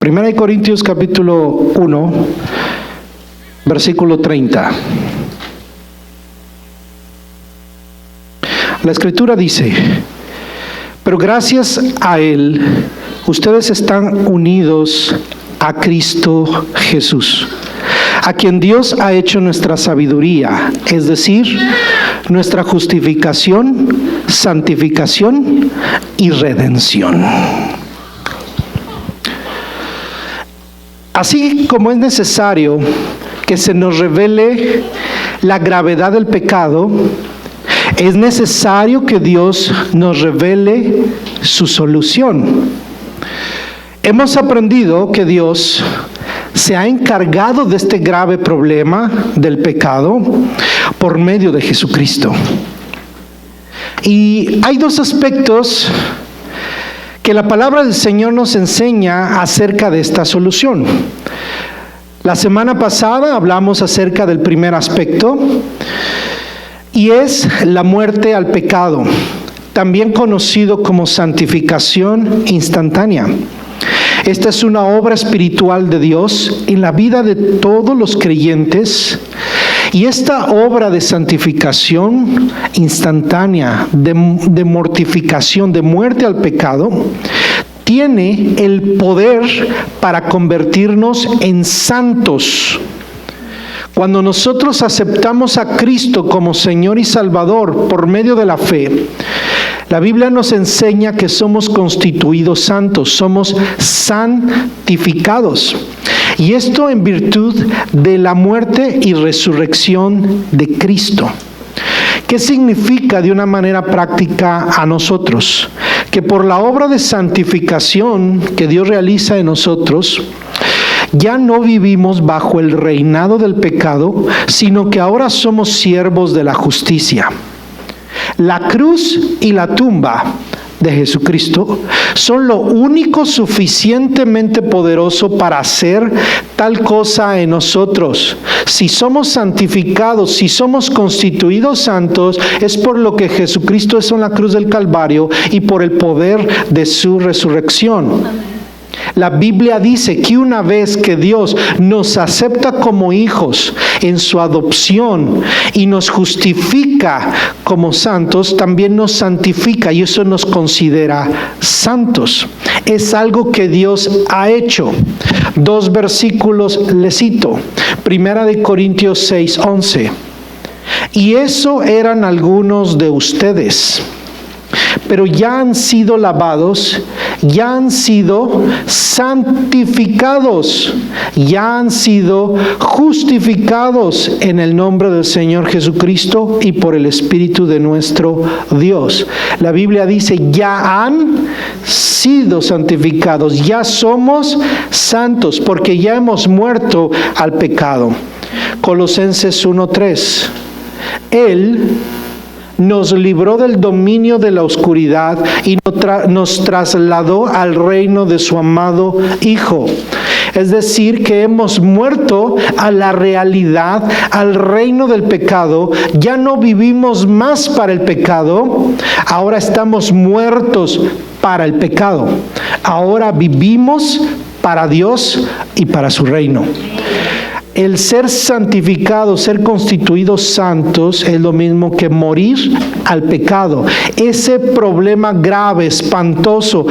Primera de Corintios capítulo 1, versículo 30. La Escritura dice: pero gracias a Él, ustedes están unidos a Cristo Jesús, a quien Dios ha hecho nuestra sabiduría, es decir, nuestra justificación, santificación y redención. Así como es necesario que se nos revele la gravedad del pecado, es necesario que Dios nos revele su solución. Hemos aprendido que Dios se ha encargado de este grave problema del pecado por medio de Jesucristo. Y hay dos aspectos que la palabra del Señor nos enseña acerca de esta solución. La semana pasada hablamos acerca del primer aspecto, y es la muerte al pecado, también conocido como santificación instantánea. Esta es una obra espiritual de Dios en la vida de todos los creyentes, y esta obra de santificación instantánea, de mortificación, de muerte al pecado, tiene el poder para convertirnos en santos. Cuando nosotros aceptamos a Cristo como Señor y Salvador por medio de la fe, la Biblia nos enseña que somos constituidos santos, somos santificados. Y esto en virtud de la muerte y resurrección de Cristo. ¿Qué significa de una manera práctica a nosotros? Que por la obra de santificación que Dios realiza en nosotros, ya no vivimos bajo el reinado del pecado, sino que ahora somos siervos de la justicia. La cruz y la tumba de Jesucristo son lo único suficientemente poderoso para hacer tal cosa en nosotros. Si somos santificados, si somos constituidos santos, es por lo que Jesucristo hizo en la cruz del Calvario y por el poder de su resurrección. La Biblia dice que una vez que Dios nos acepta como hijos en su adopción y nos justifica como santos, también nos santifica, y eso nos considera santos. Es algo que Dios ha hecho. Dos versículos les cito. Primera de Corintios 6:11. Y eso eran algunos de ustedes, pero ya han sido lavados, ya han sido santificados, ya han sido justificados en el nombre del Señor Jesucristo y por el Espíritu de nuestro Dios. La Biblia dice, ya han sido santificados, ya somos santos, porque ya hemos muerto al pecado. Colosenses 1:3. Él nos libró del dominio de la oscuridad y nos trasladó al reino de su amado Hijo. Es decir, que hemos muerto a la realidad, al reino del pecado. Ya no vivimos más para el pecado, ahora estamos muertos para el pecado. Ahora vivimos para Dios y para su reino. El ser santificados, ser constituidos santos, es lo mismo que morir al pecado. Ese problema grave, espantoso,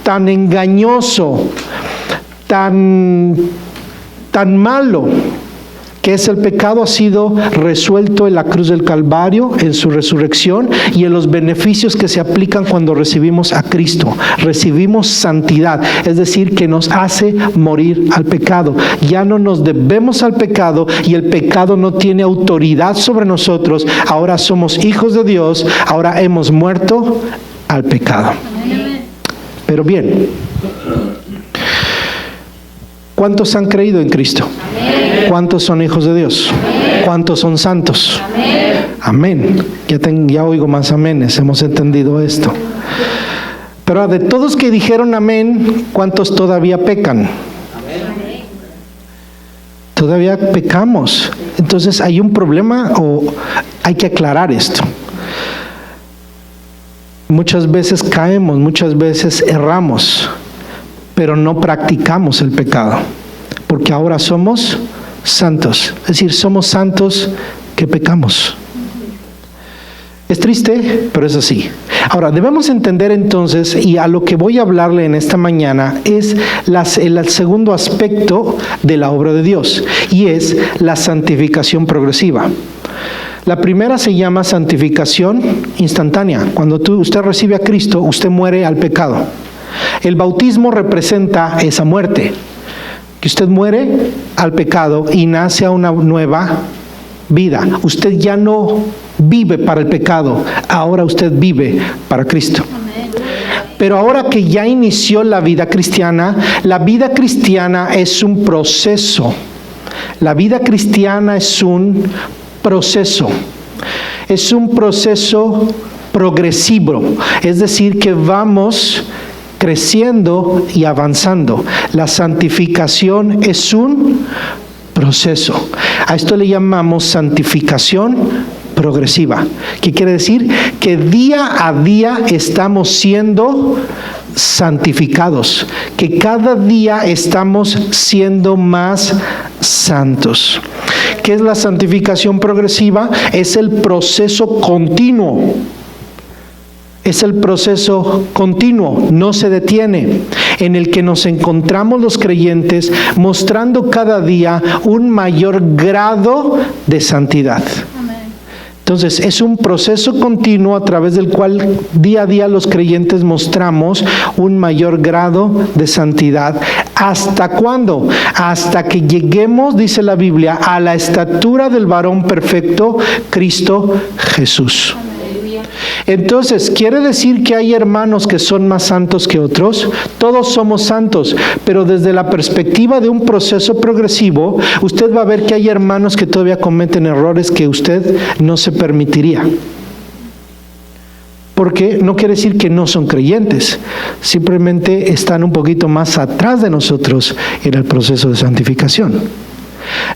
tan engañoso, tan malo, que es el pecado, ha sido resuelto en la cruz del Calvario, en su resurrección y en los beneficios que se aplican cuando recibimos a Cristo. Recibimos santidad, es decir, que nos hace morir al pecado. Ya no nos debemos al pecado y el pecado no tiene autoridad sobre nosotros. Ahora somos hijos de Dios, ahora hemos muerto al pecado. Pero bien, ¿cuántos han creído en Cristo? ¿Cuántos son hijos de Dios? ¿Cuántos son santos? Amén. Ya oigo más amenes, hemos entendido esto. Pero de todos que dijeron amén, ¿cuántos todavía pecan? Todavía pecamos. Entonces, ¿hay un problema o hay que aclarar esto? Muchas veces caemos, muchas veces erramos. pero no practicamos el pecado, porque ahora somos santos. Es decir, somos santos que pecamos. Es triste, pero es así. Ahora, debemos entender entonces, y a lo que voy a hablarle en esta mañana, es el segundo aspecto de la obra de Dios, y es la santificación progresiva. La primera se llama santificación instantánea. Cuando usted recibe a Cristo, usted muere al pecado. El bautismo representa esa muerte, que usted muere al pecado y nace a una nueva vida. Usted ya no vive para el pecado, ahora usted vive para Cristo. Pero ahora que ya inició la vida cristiana es un proceso. La vida cristiana es un proceso. Es un proceso progresivo, es decir, que vamos creciendo y avanzando. La santificación es un proceso. A esto le llamamos santificación progresiva. ¿Qué quiere decir? Que día a día estamos siendo santificados, que cada día estamos siendo más santos. ¿Qué es la santificación progresiva? Es el proceso continuo. Es el proceso continuo, no se detiene, en el que nos encontramos los creyentes mostrando cada día un mayor grado de santidad. Entonces, es un proceso continuo a través del cual día a día los creyentes mostramos un mayor grado de santidad. ¿Hasta cuándo? Hasta que lleguemos, dice la Biblia, a la estatura del varón perfecto, Cristo Jesús. Entonces, ¿quiere decir que hay hermanos que son más santos que otros? Todos somos santos, pero desde la perspectiva de un proceso progresivo, usted va a ver que hay hermanos que todavía cometen errores que usted no se permitiría. Porque no quiere decir que no son creyentes, simplemente están un poquito más atrás de nosotros en el proceso de santificación.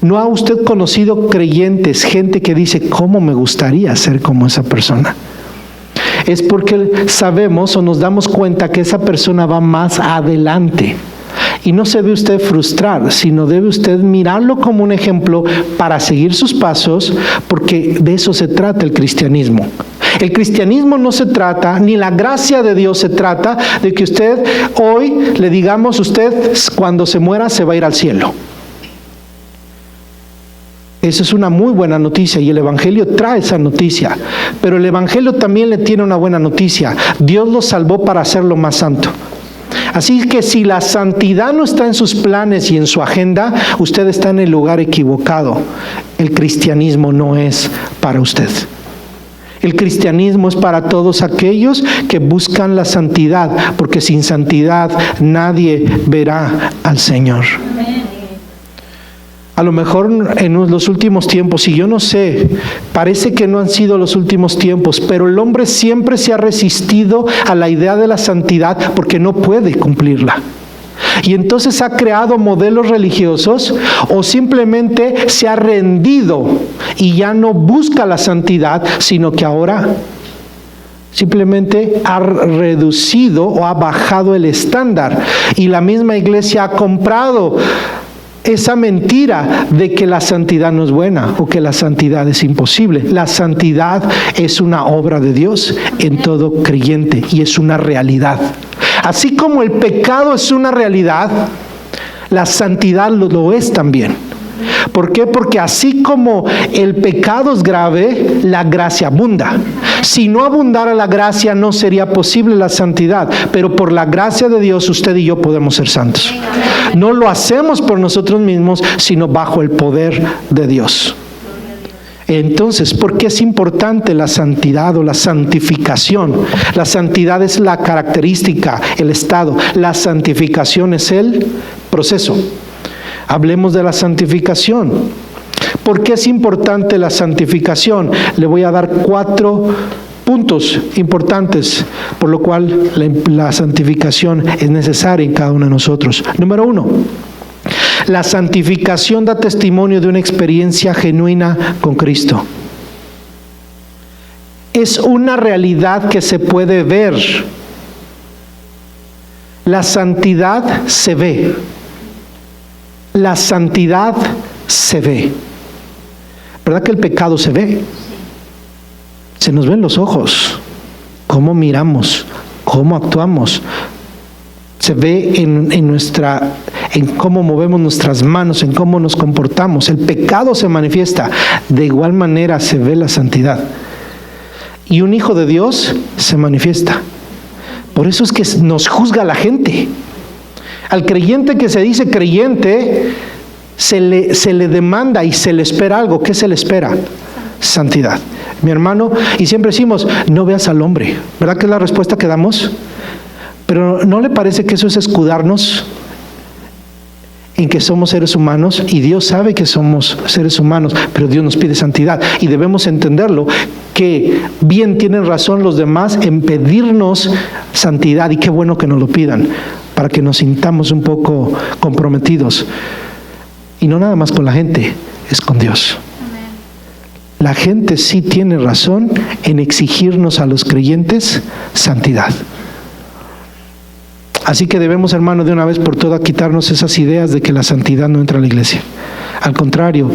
¿No ha usted conocido creyentes, gente que dice, ¿cómo me gustaría ser como esa persona? Es porque sabemos o nos damos cuenta que esa persona va más adelante. Y no se debe usted frustrar, sino debe usted mirarlo como un ejemplo para seguir sus pasos, porque de eso se trata el cristianismo. El cristianismo no se trata, ni la gracia de Dios se trata de que usted hoy le digamos, usted cuando se muera se va a ir al cielo. Esa es una muy buena noticia y el Evangelio trae esa noticia. Pero el Evangelio también le tiene una buena noticia. Dios lo salvó para hacerlo más santo. Así que si la santidad no está en sus planes y en su agenda, usted está en el lugar equivocado. El cristianismo no es para usted. El cristianismo es para todos aquellos que buscan la santidad, porque sin santidad nadie verá al Señor. A lo mejor en los últimos tiempos, y yo no sé, parece que no han sido los últimos tiempos, pero el hombre siempre se ha resistido a la idea de la santidad porque no puede cumplirla. Y entonces ha creado modelos religiosos o simplemente se ha rendido y ya no busca la santidad, sino que ahora simplemente ha reducido o ha bajado el estándar. Y la misma iglesia ha comprado esa mentira de que la santidad no es buena o que la santidad es imposible. La santidad es una obra de Dios en todo creyente y es una realidad. Así como el pecado es una realidad, la santidad lo es también. ¿Por qué? Porque así como el pecado es grave, la gracia abunda. Si no abundara la gracia, no sería posible la santidad. Pero por la gracia de Dios, usted y yo podemos ser santos. No lo hacemos por nosotros mismos, sino bajo el poder de Dios. Entonces, ¿por qué es importante la santidad o la santificación? La santidad es la característica, el estado. La santificación es el proceso. Hablemos de la santificación. ¿Por qué es importante la santificación? Le voy a dar 4 puntos importantes por lo cual la santificación es necesaria en cada uno de nosotros. Número 1. La santificación da testimonio de una experiencia genuina con Cristo. Es una realidad que se puede ver. La santidad se ve. La santidad se ve. ¿Verdad que el pecado se ve? Se nos ven los ojos, cómo miramos, cómo actuamos. Se ve en cómo movemos nuestras manos, en cómo nos comportamos. El pecado se manifiesta. De igual manera se ve la santidad. Y un hijo de Dios se manifiesta. Por eso es que nos juzga la gente. Al creyente que se dice creyente, se le demanda y se le espera algo. ¿Qué se le espera? Santidad. Mi hermano, y siempre decimos, no veas al hombre. ¿Verdad que es la respuesta que damos? Pero ¿no le parece que eso es escudarnos en que somos seres humanos? Y Dios sabe que somos seres humanos, pero Dios nos pide santidad. Y debemos entenderlo, que bien tienen razón los demás en pedirnos santidad. Y qué bueno que nos lo pidan, para que nos sintamos un poco comprometidos. Y no nada más con la gente, es con Dios. La gente sí tiene razón en exigirnos a los creyentes santidad. Así que debemos, hermano, de una vez por todas quitarnos esas ideas de que la santidad no entra a la iglesia. Al contrario,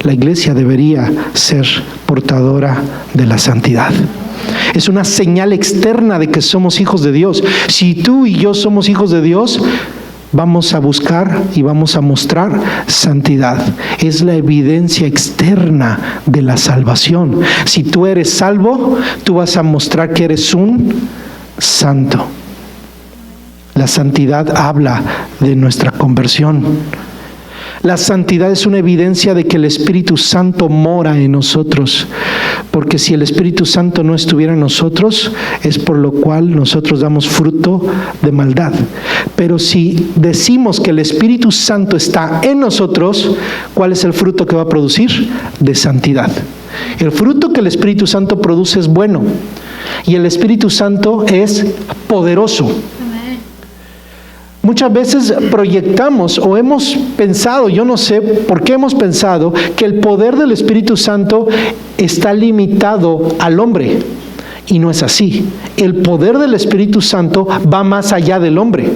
la iglesia debería ser portadora de la santidad. Es una señal externa de que somos hijos de Dios. Si tú y yo somos hijos de Dios, vamos a buscar y vamos a mostrar santidad. Es la evidencia externa de la salvación. Si tú eres salvo, tú vas a mostrar que eres un santo. La santidad habla de nuestra conversión. La santidad es una evidencia de que el Espíritu Santo mora en nosotros. Porque si el Espíritu Santo no estuviera en nosotros, es por lo cual nosotros damos fruto de maldad. Pero si decimos que el Espíritu Santo está en nosotros, ¿cuál es el fruto que va a producir? De santidad. El fruto que el Espíritu Santo produce es bueno. Y el Espíritu Santo es poderoso. Muchas veces proyectamos o hemos pensado, yo no sé por qué hemos pensado, que el poder del Espíritu Santo está limitado al hombre. Y no es así. El poder del Espíritu Santo va más allá del hombre.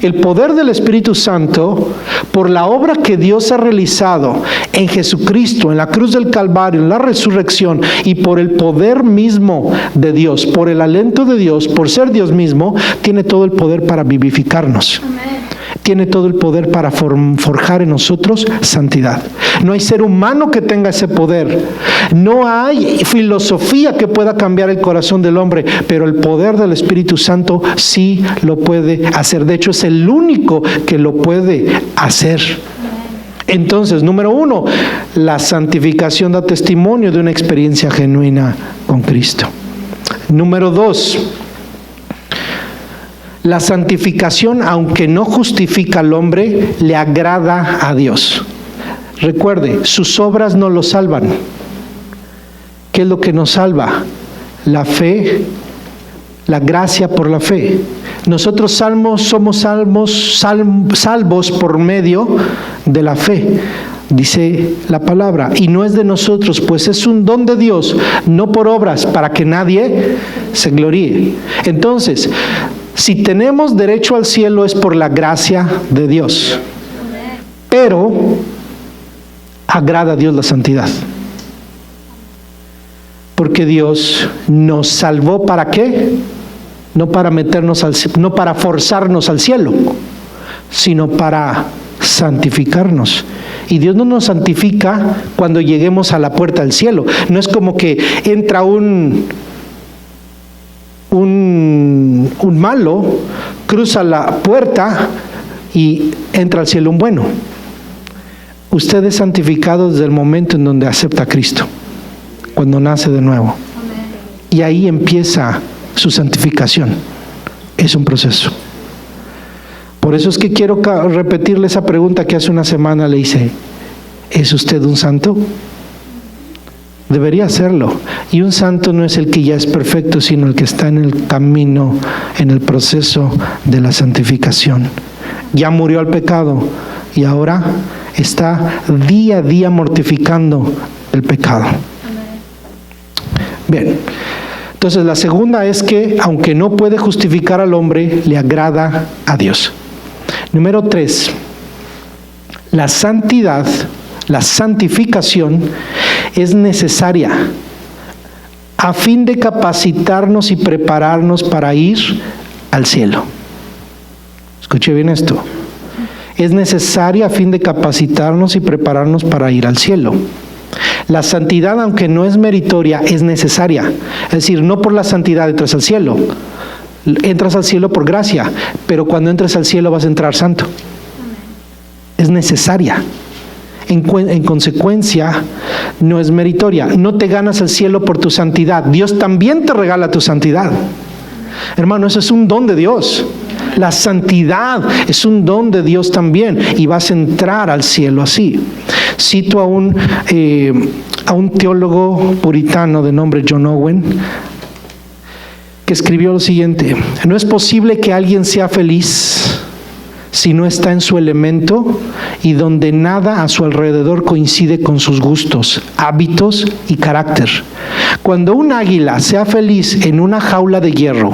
El poder del Espíritu Santo, por la obra que Dios ha realizado en Jesucristo, en la cruz del Calvario, en la resurrección, y por el poder mismo de Dios, por el aliento de Dios, por ser Dios mismo, tiene todo el poder para vivificarnos. Amén. Tiene todo el poder para forjar en nosotros santidad. No hay ser humano que tenga ese poder. No hay filosofía que pueda cambiar el corazón del hombre, pero el poder del Espíritu Santo sí lo puede hacer. De hecho, es el único que lo puede hacer. Entonces, número 1, la santificación da testimonio de una experiencia genuina con Cristo. Número 2, la santificación, aunque no justifica al hombre, le agrada a Dios. Recuerde, sus obras no lo salvan. ¿Qué es lo que nos salva? La fe, la gracia por la fe. Nosotros somos salvos por medio de la fe, dice la palabra. Y no es de nosotros, pues es un don de Dios, no por obras, para que nadie se gloríe. Entonces, si tenemos derecho al cielo es por la gracia de Dios. Pero agrada a Dios la santidad. Porque Dios nos salvó, ¿para qué? No para no para forzarnos al cielo, sino para santificarnos. Y Dios no nos santifica cuando lleguemos a la puerta del cielo. No es como que entra un malo, cruza la puerta y entra al cielo un bueno. Usted es santificado desde el momento en donde acepta a Cristo, cuando nace de nuevo. Amén. Y ahí empieza su santificación. Es un proceso. Por eso es que quiero repetirle esa pregunta que hace una semana le hice. ¿Es usted un santo? Debería serlo. Y un santo no es el que ya es perfecto, sino el que está en el camino, en el proceso de la santificación. Ya murió al pecado y ahora está día a día mortificando el pecado. Bien, Entonces la segunda es que, aunque no puede justificar al hombre, le agrada a Dios. Número 3, la santidad, la santificación es necesaria a fin de capacitarnos y prepararnos para ir al cielo. Escuche bien esto. Es necesaria a fin de capacitarnos y prepararnos para ir al cielo. La santidad, aunque no es meritoria, es necesaria. Es decir, no por la santidad entras al cielo. Entras al cielo por gracia, pero cuando entres al cielo vas a entrar santo. Es necesaria. En consecuencia, no es meritoria. No te ganas el cielo por tu santidad. Dios también te regala tu santidad. Hermano, eso es un don de Dios. La santidad es un don de Dios también, y vas a entrar al cielo así. Cito a un teólogo puritano de nombre John Owen, que escribió lo siguiente: no es posible que alguien sea feliz si no está en su elemento y donde nada a su alrededor coincide con sus gustos, hábitos y carácter. Cuando un águila sea feliz en una jaula de hierro,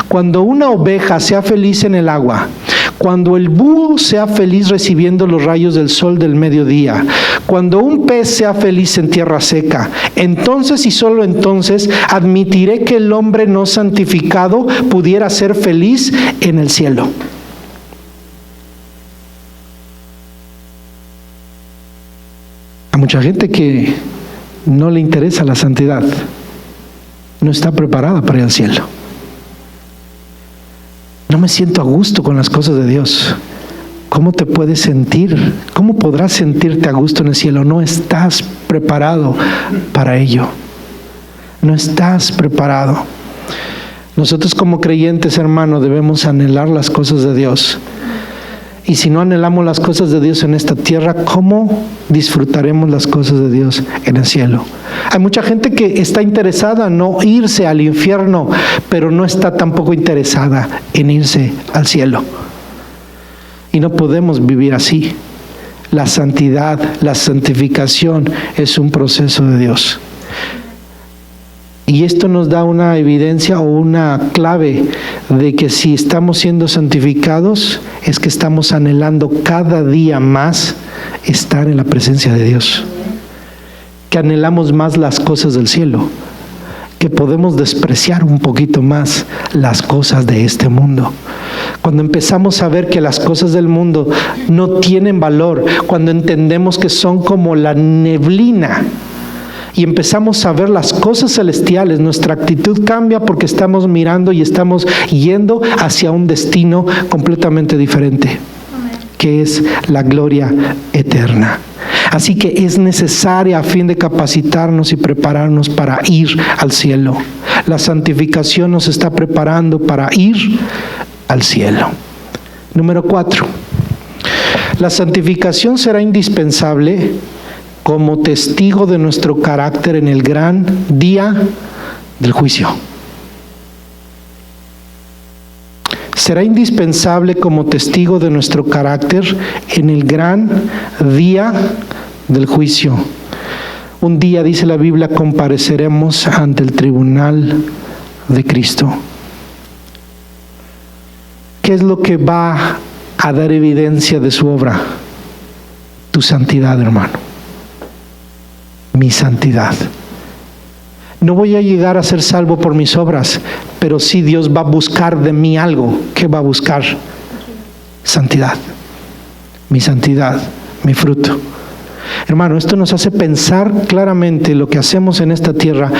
cuando una oveja sea feliz en el agua, cuando el búho sea feliz recibiendo los rayos del sol del mediodía, cuando un pez sea feliz en tierra seca, entonces y solo entonces admitiré que el hombre no santificado pudiera ser feliz en el cielo. A mucha gente que no le interesa la santidad, no está preparada para ir al cielo. No me siento a gusto con las cosas de Dios. ¿Cómo te puedes sentir? ¿Cómo podrás sentirte a gusto en el cielo? No estás preparado para ello. No estás preparado. Nosotros como creyentes, hermano, debemos anhelar las cosas de Dios. Y si no anhelamos las cosas de Dios en esta tierra, ¿cómo disfrutaremos las cosas de Dios en el cielo? Hay mucha gente que está interesada en no irse al infierno, pero no está tampoco interesada en irse al cielo. Y no podemos vivir así. La santidad, la santificación es un proceso de Dios. Y esto nos da una evidencia o una clave de que si estamos siendo santificados es que estamos anhelando cada día más estar en la presencia de Dios, que anhelamos más las cosas del cielo, que podemos despreciar un poquito más las cosas de este mundo. Cuando empezamos a ver que las cosas del mundo no tienen valor, cuando entendemos que son como la neblina, y empezamos a ver las cosas celestiales, nuestra actitud cambia porque estamos mirando y estamos yendo hacia un destino completamente diferente, que es la gloria eterna. Así que es necesaria a fin de capacitarnos y prepararnos para ir al cielo. La santificación nos está preparando para ir al cielo. Número 4. La santificación será indispensable como testigo de nuestro carácter en el gran día del juicio. Será indispensable como testigo de nuestro carácter en el gran día del juicio. Un día, dice la Biblia, compareceremos ante el tribunal de Cristo. ¿Qué es lo que va a dar evidencia de su obra? Tu santidad, hermano. Mi santidad. No voy a llegar a ser salvo por mis obras, pero sí Dios va a buscar de mí algo. ¿Qué va a buscar? Santidad. Mi santidad, mi fruto. Hermano, esto nos hace pensar claramente lo que hacemos en esta tierra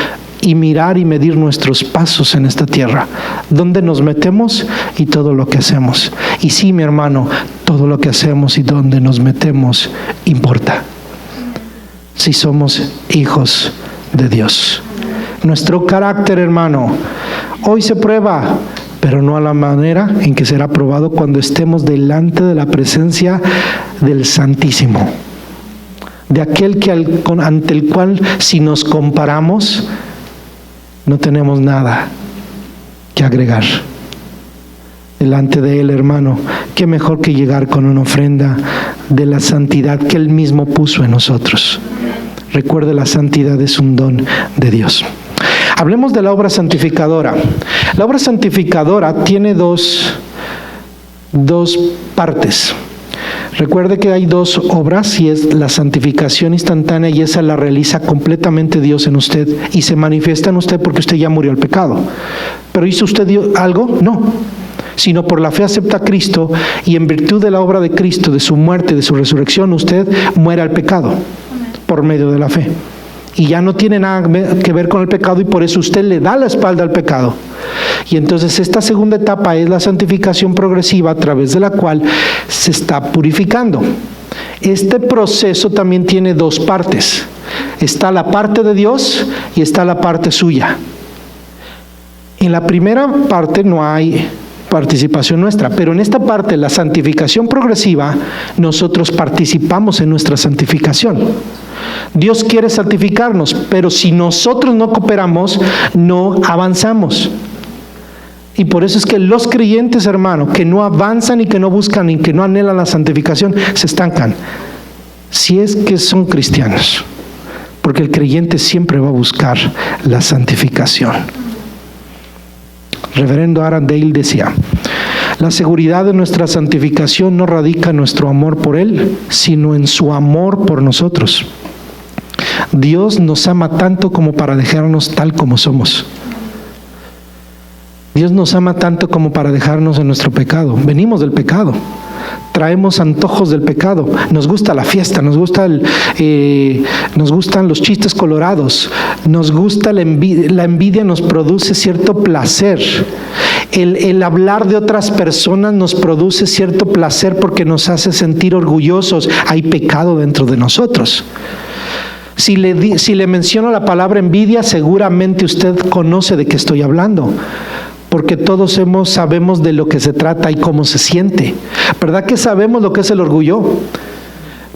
y mirar y medir nuestros pasos en esta tierra. Dónde nos metemos y todo lo que hacemos. Y sí, mi hermano, todo lo que hacemos y dónde nos metemos importa. Si somos hijos de Dios. Nuestro carácter, hermano, hoy se prueba, pero no a la manera en que será probado cuando estemos delante de la presencia del Santísimo, de aquel que ante el cual, si nos comparamos, no tenemos nada que agregar. Delante de Él, hermano, qué mejor que llegar con una ofrenda de la santidad que Él mismo puso en nosotros. Recuerde, la santidad es un don de Dios. Hablemos de la obra santificadora. La obra santificadora tiene dos partes. Recuerde que hay dos obras, y es la santificación instantánea, y esa la realiza completamente Dios en usted y se manifiesta en usted porque usted ya murió al pecado. ¿Pero hizo usted algo? No. Sino por la fe acepta a Cristo, y en virtud de la obra de Cristo, de su muerte, de su resurrección, usted muere al pecado por medio de la fe. Y ya no tiene nada que ver con el pecado, y por eso usted le da la espalda al pecado. Y entonces esta segunda etapa es la santificación progresiva, a través de la cual se está purificando. Este proceso también tiene dos partes. Está la parte de Dios y está la parte suya. En la primera parte no hay participación nuestra, pero en esta parte, la santificación progresiva, nosotros participamos en nuestra santificación. Dios quiere santificarnos, pero si nosotros no cooperamos, no avanzamos. Y por eso es que los creyentes, hermano, que no avanzan y que no buscan y que no anhelan la santificación, se estancan. Si es que son cristianos, porque el creyente siempre va a buscar la santificación. Reverendo Aaron Dale decía: la seguridad de nuestra santificación no radica en nuestro amor por Él, sino en su amor por nosotros. Dios nos ama tanto como para dejarnos tal como somos. Dios nos ama tanto como para dejarnos en nuestro pecado. Venimos del pecado, traemos antojos del pecado, nos gusta la fiesta, nos gustan los chistes colorados, nos gusta la envidia nos produce cierto placer. El hablar de otras personas nos produce cierto placer porque nos hace sentir orgullosos. Hay pecado dentro de nosotros. Si le menciono la palabra envidia, seguramente usted conoce de qué estoy hablando, porque todos sabemos de lo que se trata y cómo se siente. ¿Verdad que sabemos lo que es el orgullo?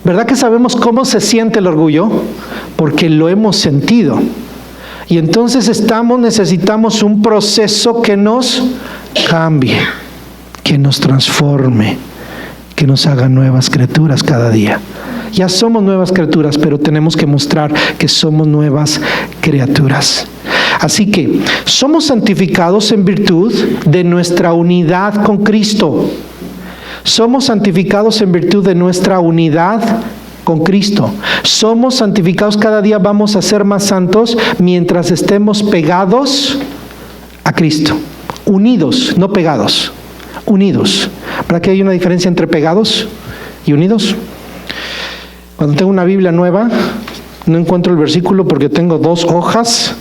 ¿Verdad que sabemos cómo se siente el orgullo? Porque lo hemos sentido. Y entonces necesitamos un proceso que nos cambie, que nos transforme, que nos haga nuevas criaturas cada día. Ya somos nuevas criaturas, pero tenemos que mostrar que somos nuevas criaturas. Así que somos santificados en virtud de nuestra unidad con Cristo. Somos santificados en virtud de nuestra unidad con Cristo. Somos santificados, cada día vamos a ser más santos mientras estemos pegados a Cristo. Unidos, no pegados, unidos. ¿Verdad que hay una diferencia entre pegados y unidos? Cuando tengo una Biblia nueva, no encuentro el versículo porque tengo 2 hojas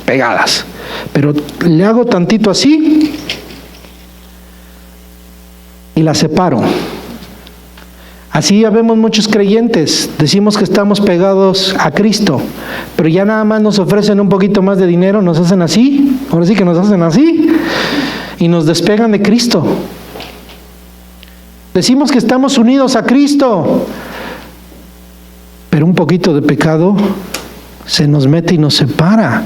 pegadas, pero le hago tantito así y la separo. Así ya vemos muchos creyentes, decimos que estamos pegados a Cristo, pero ya nada más nos ofrecen un poquito más de dinero, nos hacen así, ahora sí que nos hacen así, y nos despegan de Cristo. Decimos que estamos unidos a Cristo, pero un poquito de pecado se nos mete y nos separa.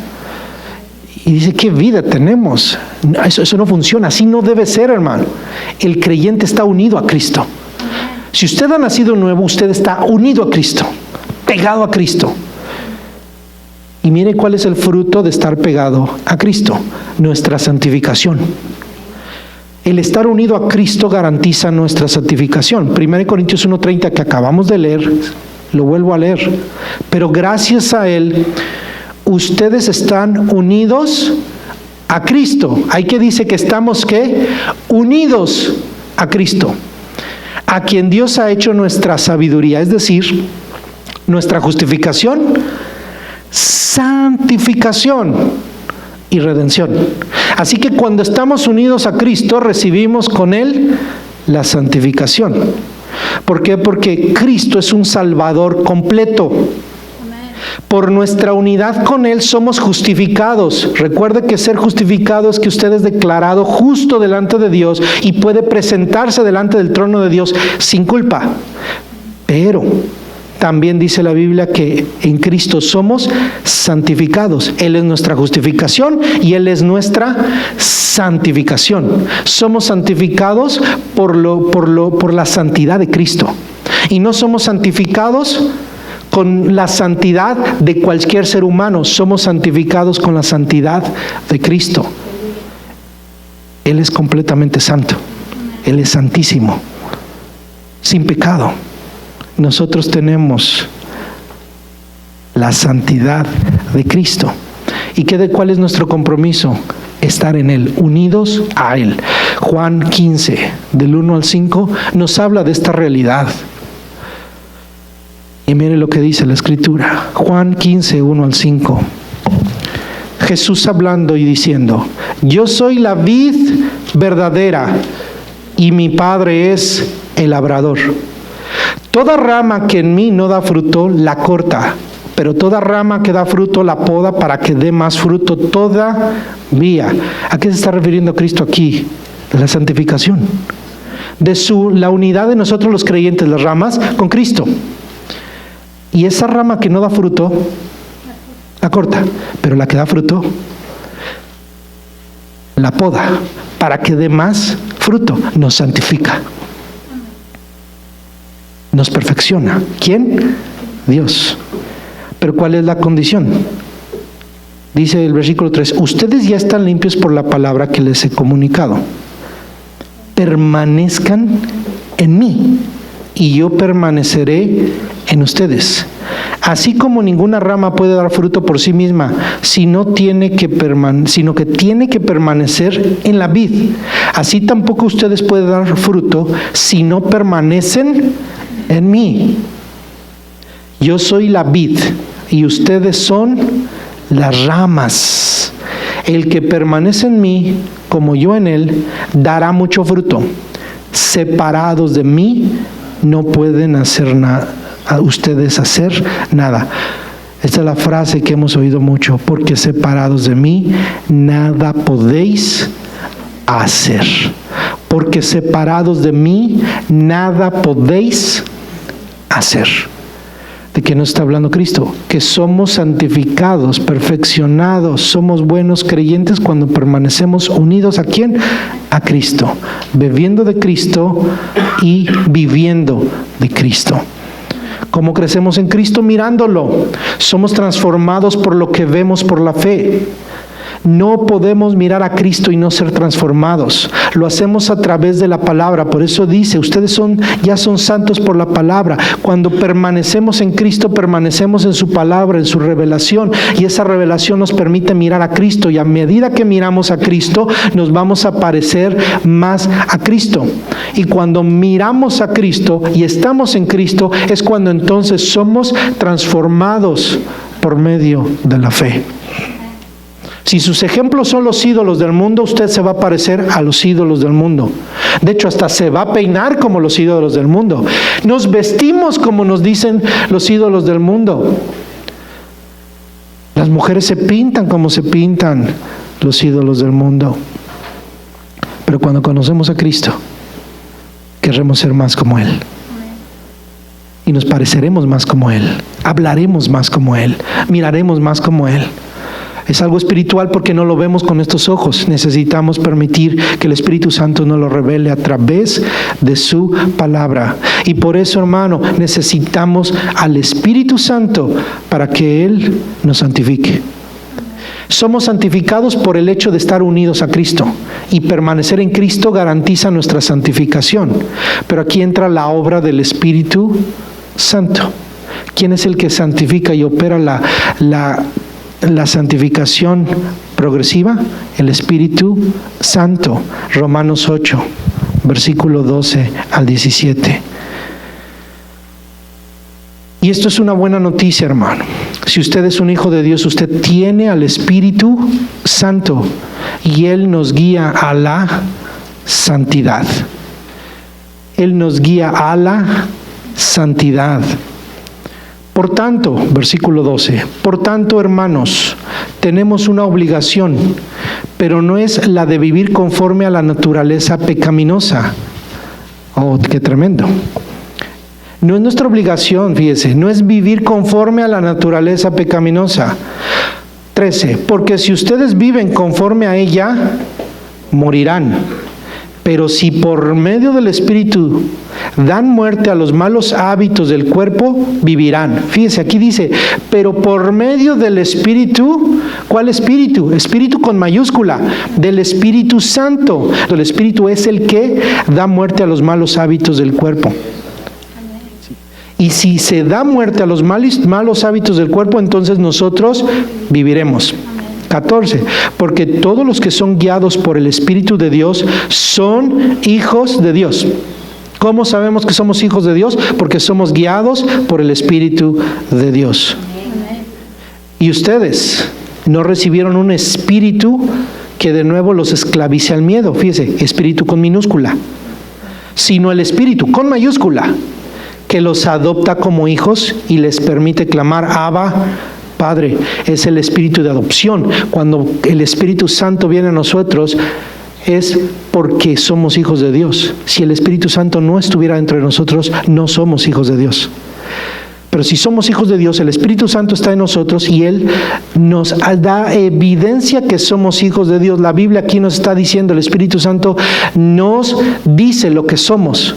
Y dice, ¿qué vida tenemos? Eso no funciona, así no debe ser, hermano. El creyente está unido a Cristo. Si usted ha nacido nuevo, usted está unido a Cristo, pegado a Cristo. Y mire cuál es el fruto de estar pegado a Cristo: nuestra santificación. El estar unido a Cristo garantiza nuestra santificación. 1 Corintios 1:30, que acabamos de leer, lo vuelvo a leer. Pero gracias a Él, ustedes están unidos a Cristo. Ahí que dice que estamos, ¿qué? Unidos a Cristo, a quien Dios ha hecho nuestra sabiduría, es decir, nuestra justificación, santificación y redención. Así que cuando estamos unidos a Cristo, recibimos con Él la santificación. ¿Por qué? Porque Cristo es un Salvador completo. Por nuestra unidad con Él somos justificados. Recuerde que ser justificado es que usted es declarado justo delante de Dios y puede presentarse delante del trono de Dios sin culpa. Pero también dice la Biblia que en Cristo somos santificados. Él es nuestra justificación y Él es nuestra santificación. Somos santificados por la santidad de Cristo. Y no somos santificados con la santidad de cualquier ser humano, somos santificados con la santidad de Cristo. Él es completamente santo, Él es santísimo, sin pecado. Nosotros tenemos la santidad de Cristo. ¿Y cuál es nuestro compromiso? Estar en Él, unidos a Él. Juan 15, del 1 al 5, nos habla de esta realidad. Y mire lo que dice la Escritura. Juan 15, 1 al 5. Jesús hablando y diciendo: yo soy la vid verdadera y mi Padre es el labrador. Toda rama que en mí no da fruto, la corta, pero toda rama que da fruto la poda para que dé más fruto todavía. ¿A qué se está refiriendo Cristo aquí? De la santificación, de la unidad de nosotros los creyentes, las ramas, con Cristo. Y esa rama que no da fruto, la corta, pero la que da fruto, la poda para que dé más fruto. Nos santifica, nos perfecciona. ¿Quién? Dios. Pero ¿cuál es la condición? Dice el versículo 3: ustedes ya están limpios por la palabra que les he comunicado. Permanezcan en mí y yo permaneceré en ustedes. Así como ninguna rama puede dar fruto por sí misma, sino que tiene que permanecer en la vid, así tampoco ustedes pueden dar fruto si no permanecen en mí. Yo soy la vid y ustedes son las ramas. El que permanece en mí, como yo en él, dará mucho fruto. Separados de mí, no pueden hacer nada. Ustedes hacer nada. Esta es la frase que hemos oído mucho: porque separados de mí, nada podéis hacer. Porque separados de mí, nada podéis hacer. ¿De qué nos está hablando Cristo? Que somos santificados, perfeccionados, somos buenos creyentes cuando permanecemos unidos. ¿A quién? A Cristo, bebiendo de Cristo y viviendo de Cristo. ¿Cómo crecemos en Cristo? Mirándolo. Somos transformados por lo que vemos por la fe. No podemos mirar a Cristo y no ser transformados. Lo hacemos a través de la palabra. Por eso dice: ustedes ya son santos por la palabra. Cuando permanecemos en Cristo, permanecemos en su palabra, en su revelación. Y esa revelación nos permite mirar a Cristo. Y a medida que miramos a Cristo, nos vamos a parecer más a Cristo. Y cuando miramos a Cristo y estamos en Cristo, es cuando entonces somos transformados por medio de la fe. Si sus ejemplos son los ídolos del mundo, usted se va a parecer a los ídolos del mundo. De hecho, hasta se va a peinar como los ídolos del mundo. Nos vestimos como nos dicen los ídolos del mundo. Las mujeres se pintan como se pintan los ídolos del mundo. Pero cuando conocemos a Cristo, querremos ser más como Él. Y nos pareceremos más como Él. Hablaremos más como Él. Miraremos más como Él. Es algo espiritual porque no lo vemos con estos ojos. Necesitamos permitir que el Espíritu Santo nos lo revele a través de su palabra. Y por eso, hermano, necesitamos al Espíritu Santo para que Él nos santifique. Somos santificados por el hecho de estar unidos a Cristo, y permanecer en Cristo garantiza nuestra santificación. Pero aquí entra la obra del Espíritu Santo. ¿Quién es el que santifica y opera la santificación progresiva? El Espíritu Santo. Romanos 8, versículo 12 al 17. Y esto es una buena noticia, hermano. Si usted es un hijo de Dios, usted tiene al Espíritu Santo y Él nos guía a la santidad. Él nos guía a la santidad. Por tanto, versículo 12, por tanto, hermanos, tenemos una obligación, pero no es la de vivir conforme a la naturaleza pecaminosa. Oh, qué tremendo. No es nuestra obligación, fíjese, no es vivir conforme a la naturaleza pecaminosa. 13, porque si ustedes viven conforme a ella, morirán. Pero si por medio del Espíritu dan muerte a los malos hábitos del cuerpo, vivirán. Fíjese, aquí dice, pero por medio del Espíritu, ¿cuál Espíritu? Espíritu con mayúscula, del Espíritu Santo. El Espíritu es el que da muerte a los malos hábitos del cuerpo. Y si se da muerte a los malos hábitos del cuerpo, entonces nosotros viviremos. 14. Porque todos los que son guiados por el Espíritu de Dios son hijos de Dios. ¿Cómo sabemos que somos hijos de Dios? Porque somos guiados por el Espíritu de Dios. Y ustedes no recibieron un espíritu que de nuevo los esclavice al miedo. Fíjese, espíritu con minúscula. Sino el Espíritu con mayúscula, que los adopta como hijos y les permite clamar, Abba, Padre. Es el espíritu de adopción. Cuando el Espíritu Santo viene a nosotros, es porque somos hijos de Dios. Si el Espíritu Santo no estuviera dentro de nosotros, no somos hijos de Dios. Pero si somos hijos de Dios, el Espíritu Santo está en nosotros y Él nos da evidencia que somos hijos de Dios. La Biblia aquí nos está diciendo, el Espíritu Santo nos dice lo que somos.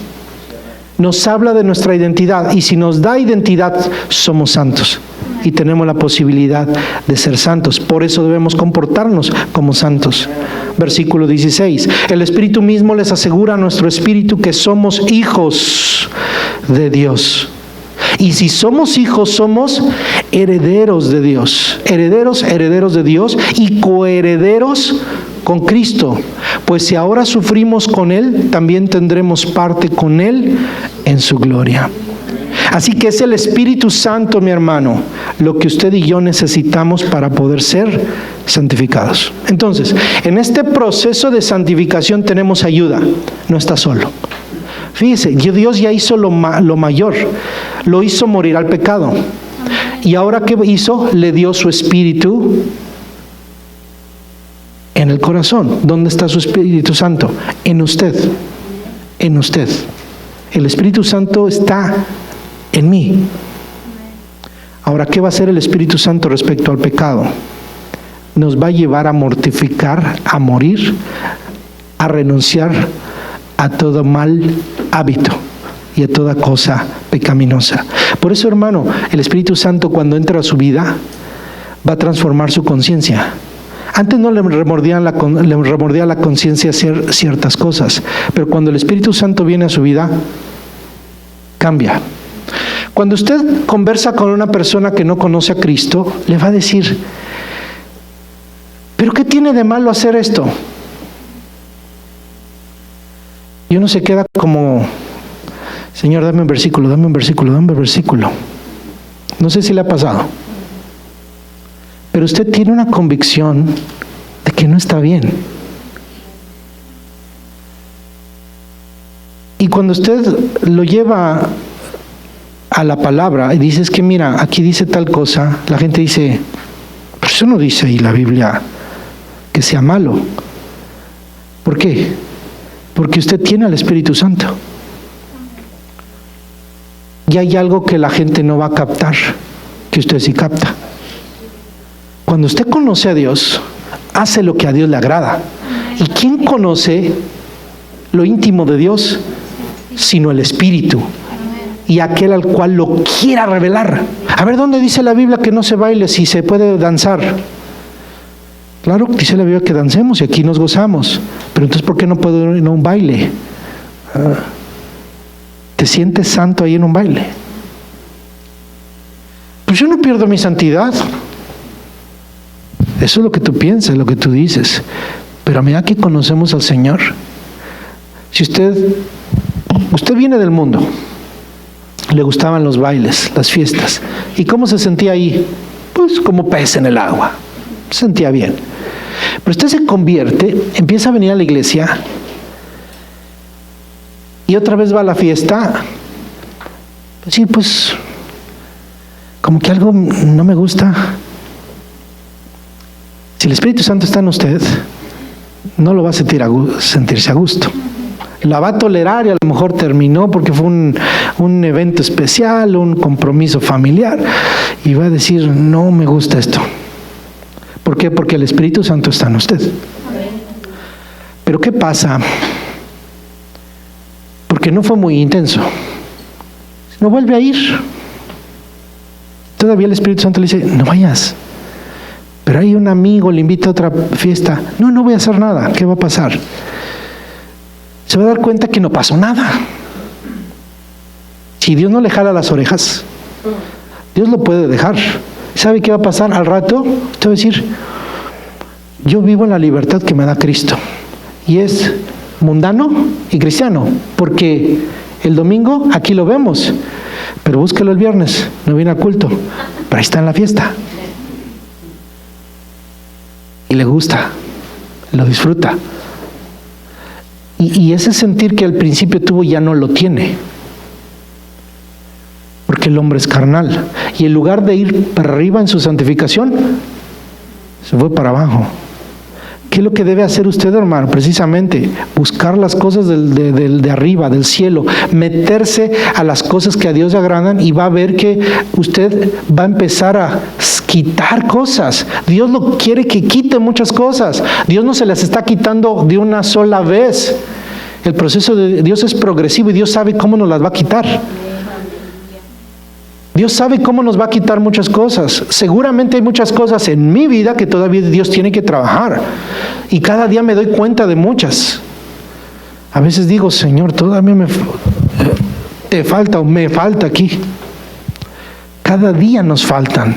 Nos habla de nuestra identidad, y si nos da identidad, somos santos y tenemos la posibilidad de ser santos. Por eso debemos comportarnos como santos. Versículo 16. El Espíritu mismo les asegura a nuestro espíritu que somos hijos de Dios. Y si somos hijos, somos herederos de Dios. Herederos de Dios y coherederos con Cristo. Pues si ahora sufrimos con Él, también tendremos parte con Él en su gloria. Así que es el Espíritu Santo, mi hermano, lo que usted y yo necesitamos para poder ser santificados. Entonces, en este proceso de santificación tenemos ayuda, no está solo. Fíjese, Dios ya hizo lo mayor, lo hizo morir al pecado. Y ahora, ¿qué hizo? Le dio su Espíritu en el corazón. ¿Dónde está su Espíritu Santo? En usted. En usted. El Espíritu Santo está en mí. Ahora, ¿qué va a hacer el Espíritu Santo respecto al pecado? Nos va a llevar a mortificar, a morir, a renunciar a todo mal hábito y a toda cosa pecaminosa. Por eso, hermano, el Espíritu Santo, cuando entra a su vida, va a transformar su conciencia. Antes no le remordía la conciencia hacer ciertas cosas, pero cuando el Espíritu Santo viene a su vida, cambia. Cuando usted conversa con una persona que no conoce a Cristo, le va a decir, ¿pero qué tiene de malo hacer esto? Y uno se queda como, Señor, dame un versículo, dame un versículo, dame un versículo. No sé si le ha pasado. Pero usted tiene una convicción de que no está bien. Y cuando usted lo lleva a la palabra y dice, es que mira, aquí dice tal cosa, la gente dice, pero eso no dice ahí la Biblia que sea malo. ¿Por qué? Porque usted tiene al Espíritu Santo. Y hay algo que la gente no va a captar, que usted sí capta. Cuando usted conoce a Dios, hace lo que a Dios le agrada. ¿Y quién conoce lo íntimo de Dios? Sino el Espíritu. Y aquel al cual lo quiera revelar. A ver, ¿dónde dice la Biblia que no se baile si se puede danzar? Claro, dice la Biblia que dancemos y aquí nos gozamos. Pero entonces, ¿por qué no puedo ir a un baile? ¿Te sientes santo ahí en un baile? Pues yo no pierdo mi santidad. Eso es lo que tú piensas, lo que tú dices. Pero a medida que conocemos al Señor, si usted viene del mundo, le gustaban los bailes, las fiestas. ¿Y cómo se sentía ahí? Pues como pez en el agua. Se sentía bien. Pero usted se convierte, empieza a venir a la iglesia y otra vez va a la fiesta. Sí, pues como que algo no me gusta. Si el Espíritu Santo está en usted, no lo va a sentirse a gusto. La va a tolerar y a lo mejor terminó porque fue un evento especial, un compromiso familiar, y va a decir, no me gusta esto. ¿Por qué? Porque el Espíritu Santo está en usted. Pero ¿qué pasa porque no fue muy intenso. No vuelve a ir. Todavía el Espíritu Santo le dice, no vayas. Pero hay un amigo, le invita a otra fiesta. No voy a hacer nada. ¿Qué va a pasar? Se va a dar cuenta que no pasó nada. Si Dios no le jala las orejas, Dios lo puede dejar. ¿Sabe qué va a pasar al rato? Usted va a decir, yo vivo en la libertad que me da Cristo. Y es mundano y cristiano, porque el domingo aquí lo vemos, pero búsquelo el viernes, no viene al culto, pero ahí está en la fiesta. Y le gusta, lo disfruta. Y ese sentir que al principio tuvo ya no lo tiene. Porque el hombre es carnal. Y en lugar de ir para arriba en su santificación, se fue para abajo. ¿Qué es lo que debe hacer usted, hermano? Precisamente, buscar las cosas de arriba, del cielo, meterse a las cosas que a Dios le agradan, y va a ver que usted va a empezar a quitar cosas. Dios lo quiere que quite muchas cosas. Dios no se las está quitando de una sola vez. El proceso de Dios es progresivo y Dios sabe cómo nos las va a quitar. Dios sabe cómo nos va a quitar muchas cosas. Seguramente hay muchas cosas en mi vida que todavía Dios tiene que trabajar. Y cada día me doy cuenta de muchas. A veces digo, Señor, todavía te falta o me falta aquí. Cada día nos faltan.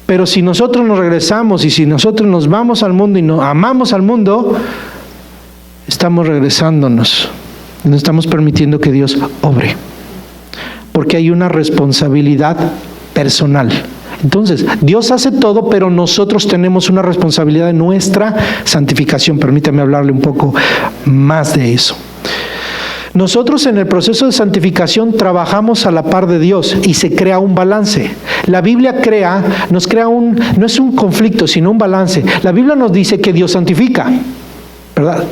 Pero si nosotros nos regresamos y si nosotros nos vamos al mundo y no amamos al mundo, estamos regresándonos. No estamos permitiendo que Dios obre. Porque hay una responsabilidad personal. Entonces, Dios hace todo, pero nosotros tenemos una responsabilidad de nuestra santificación. Permítame hablarle un poco más de eso. Nosotros en el proceso de santificación trabajamos a la par de Dios y se crea un balance. La Biblia nos crea no es un conflicto, sino un balance. La Biblia nos dice que Dios santifica, ¿verdad?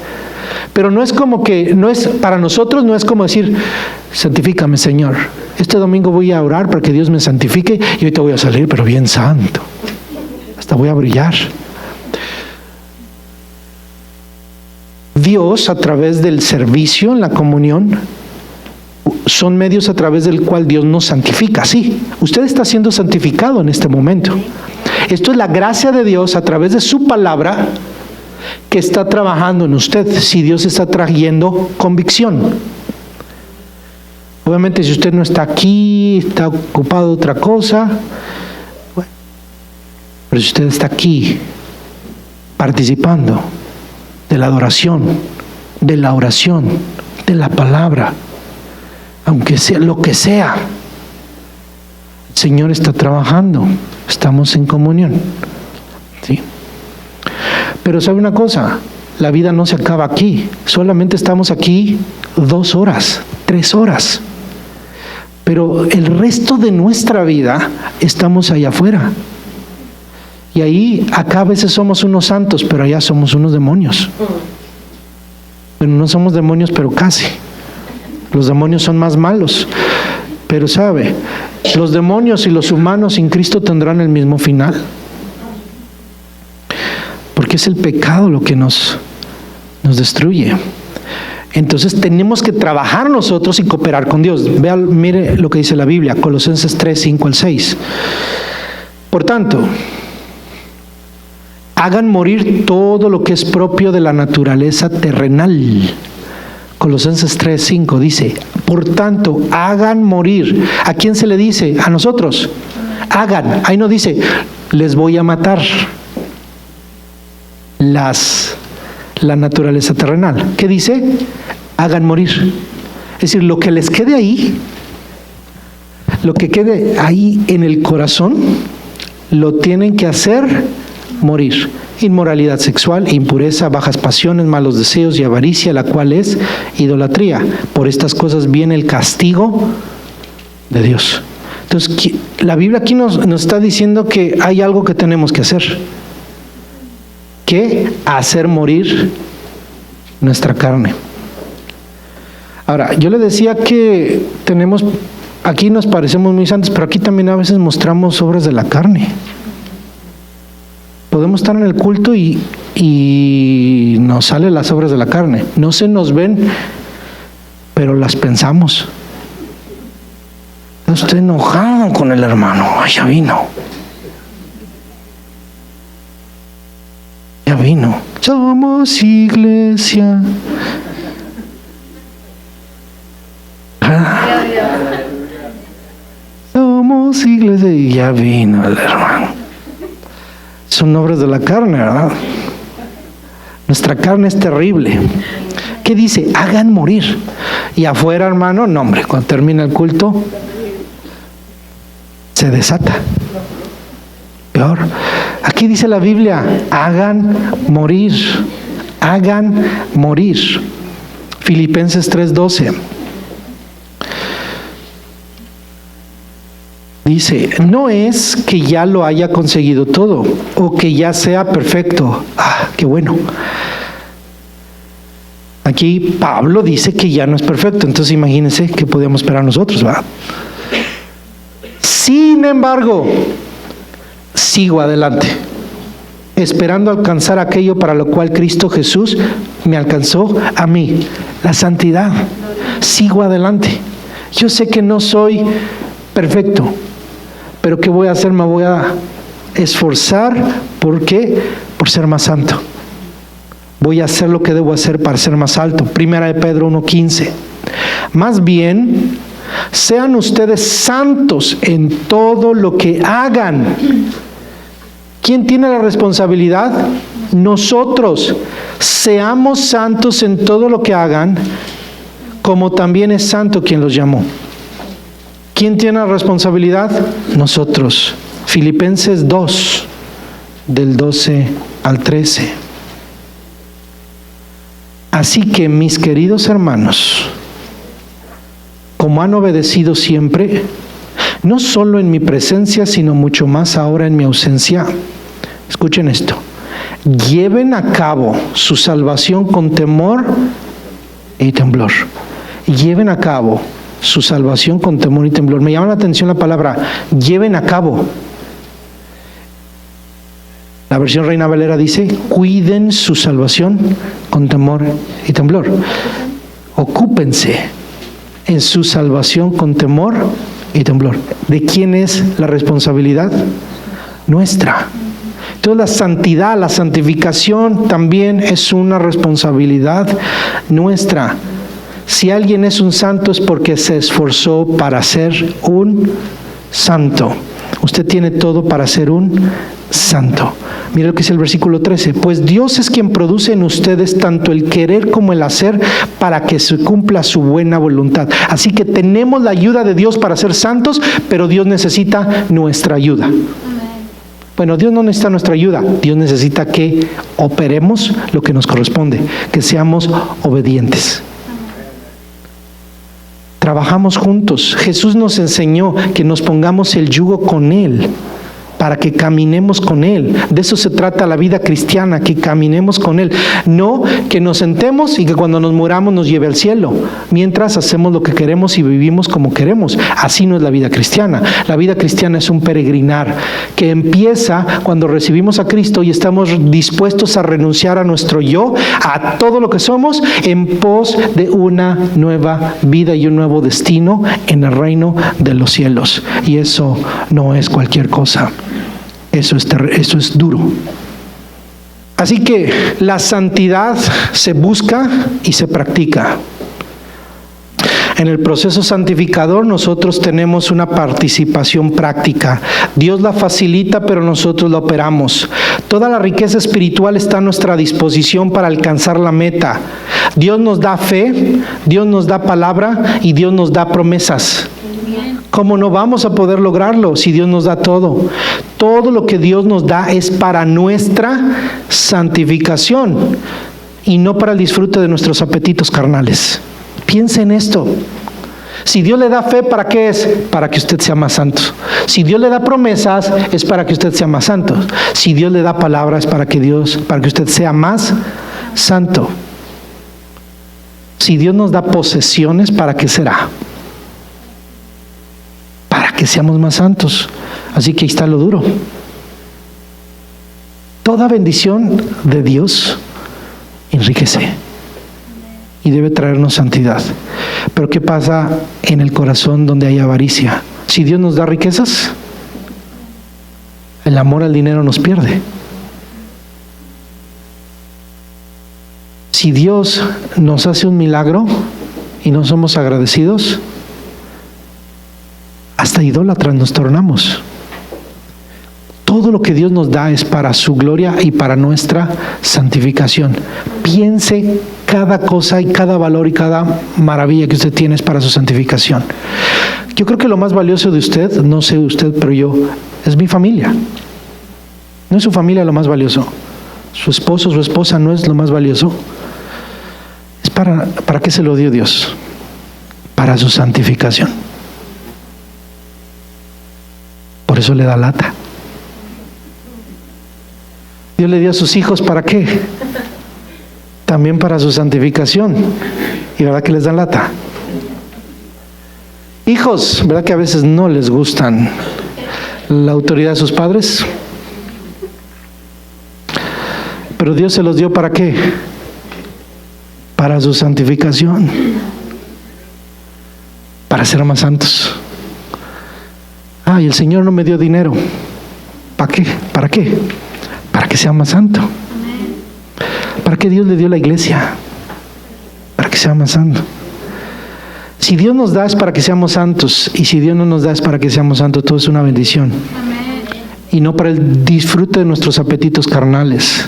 Pero no es como que, para nosotros no es como decir, santifícame, Señor. Este domingo voy a orar para que Dios me santifique y ahorita voy a salir, pero bien santo. Hasta voy a brillar. Dios, a través del servicio en la comunión, son medios a través del cual Dios nos santifica. Sí, usted está siendo santificado en este momento. Esto es la gracia de Dios a través de su palabra que está trabajando en usted. Si Dios está trayendo convicción. Obviamente, si usted no está aquí, está ocupado de otra cosa, bueno, pero si usted está aquí participando de la adoración, de la oración, de la palabra, aunque sea lo que sea, el Señor está trabajando, estamos en comunión, ¿sí? Pero ¿sabe una cosa? La vida no se acaba aquí, solamente estamos aquí 2 horas, 3 horas. Pero el resto de nuestra vida estamos allá afuera. Y ahí, acá a veces somos unos santos, pero allá somos unos demonios. Pero no somos demonios, pero casi. Los demonios son más malos. Pero sabe, los demonios y los humanos sin Cristo tendrán el mismo final. Porque es el pecado lo que nos destruye. Entonces tenemos que trabajar nosotros y cooperar con Dios. Mire lo que dice la Biblia, Colosenses 3, 5 al 6. Por tanto, hagan morir todo lo que es propio de la naturaleza terrenal. Colosenses 3, 5 dice, por tanto, hagan morir. ¿A quién se le dice? A nosotros. Hagan. Ahí no dice, les voy a matar la naturaleza terrenal. ¿Qué dice? Hagan morir. Es decir, lo que les quede ahí, lo que quede ahí en el corazón, lo tienen que hacer morir. Inmoralidad sexual, impureza, bajas pasiones, malos deseos y avaricia, la cual es idolatría. Por estas cosas viene el castigo de Dios. Entonces, la Biblia aquí nos está diciendo que hay algo que tenemos que hacer. ¿Qué? Hacer morir nuestra carne. Ahora, yo le decía que aquí nos parecemos muy santos, pero aquí también a veces mostramos obras de la carne. Podemos estar en el culto y nos salen las obras de la carne. No se nos ven, pero las pensamos. Estoy enojado con el hermano. Ay, ya vino. Ya vino. Somos iglesia. Somos iglesia y ya vino el hermano. Son obras de la carne, ¿verdad? Nuestra carne es terrible. ¿Qué dice? Hagan morir. Y afuera, hermano, no, hombre, cuando termina el culto, se desata. Peor. Aquí dice la Biblia, hagan morir. Hagan morir. Filipenses 3:12. Dice, no es que ya lo haya conseguido todo o que ya sea perfecto. Ah, qué bueno. Aquí Pablo dice que ya no es perfecto, entonces imagínense qué podíamos esperar nosotros, ¿verdad? Sin embargo, sigo adelante, esperando alcanzar aquello para lo cual Cristo Jesús me alcanzó a mí, la santidad. Sigo adelante. Yo sé que no soy perfecto, pero ¿qué voy a hacer? Me voy a esforzar. ¿Por qué? Por ser más santo. Voy a hacer lo que debo hacer para ser más alto. Primera de Pedro 1:15. Más bien, sean ustedes santos en todo lo que hagan. ¿Quién tiene la responsabilidad? Nosotros. Seamos santos en todo lo que hagan, como también es santo quien los llamó. ¿Quién tiene la responsabilidad? Nosotros. Filipenses 2, del 12 al 13. Así que, mis queridos hermanos, como han obedecido siempre, no solo en mi presencia, sino mucho más ahora en mi ausencia, escuchen esto, lleven a cabo su salvación con temor y temblor. Lleven a cabo su salvación con temor y temblor. Me llama la atención la palabra lleven a cabo. La versión Reina Valera dice, cuiden su salvación con temor y temblor. Ocúpense en su salvación con temor y temblor. ¿De quién es la responsabilidad? Nuestra. Entonces la santidad, la santificación también es una responsabilidad nuestra. Si alguien es un santo es porque se esforzó para ser un santo. Usted tiene todo para ser un santo. Mira lo que dice el versículo 13. Pues Dios es quien produce en ustedes tanto el querer como el hacer para que se cumpla su buena voluntad. Así que tenemos la ayuda de Dios para ser santos, pero Dios necesita nuestra ayuda. Bueno, Dios no necesita nuestra ayuda. Dios necesita que operemos lo que nos corresponde, que seamos obedientes. Trabajamos juntos. Jesús nos enseñó que nos pongamos el yugo con Él, para que caminemos con Él. De eso se trata la vida cristiana, que caminemos con Él. No que nos sentemos y que cuando nos muramos nos lleve al cielo, mientras hacemos lo que queremos y vivimos como queremos. Así no es la vida cristiana. La vida cristiana es un peregrinar que empieza cuando recibimos a Cristo y estamos dispuestos a renunciar a nuestro yo, a todo lo que somos, en pos de una nueva vida y un nuevo destino en el reino de los cielos. Y eso no es cualquier cosa. Eso es duro. Así que la santidad se busca y se practica. En el proceso santificador nosotros tenemos una participación práctica. Dios la facilita, pero nosotros la operamos. Toda la riqueza espiritual está a nuestra disposición para alcanzar la meta. Dios nos da fe, Dios nos da palabra y Dios nos da promesas. ¿Cómo no vamos a poder lograrlo si Dios nos da todo? Todo lo que Dios nos da es para nuestra santificación y no para el disfrute de nuestros apetitos carnales. Piensa en esto. Si Dios le da fe, ¿para qué es? Para que usted sea más santo. Si Dios le da promesas, es para que usted sea más santo. Si Dios le da palabras, para que usted sea más santo. Si Dios nos da posesiones, ¿para qué será? Para que seamos más santos. Así que ahí está lo duro. Toda bendición de Dios enriquece. y debe traernos santidad. Pero ¿qué pasa en el corazón donde hay avaricia? Si Dios nos da riquezas, el amor al dinero nos pierde. Si Dios nos hace un milagro y no somos agradecidos, hasta idólatras nos tornamos. Todo lo que Dios nos da es para su gloria y para nuestra santificación. Piense cada cosa y cada valor y cada maravilla que usted tiene es para su santificación. Yo creo que lo más valioso de usted, no sé usted, pero yo, es mi familia. No es su familia lo más valioso. Su esposo, su esposa no es lo más valioso. Es ¿para qué se lo dio Dios? Para su santificación. Por eso le da lata. Dios le dio a sus hijos, ¿para qué? También para su santificación. Y verdad que les dan lata. Hijos, ¿verdad que a veces no les gustan la autoridad de sus padres? Pero Dios se los dio ¿para qué? Para su santificación. Para ser más santos. Y el Señor no me dio dinero. ¿Para qué? ¿Para qué? Para que sea más santo. ¿Para qué Dios le dio la iglesia? Para que sea más santo. Si Dios nos da es para que seamos santos, y si Dios no nos da es para que seamos santos, todo es una bendición. Y no para el disfrute de nuestros apetitos carnales.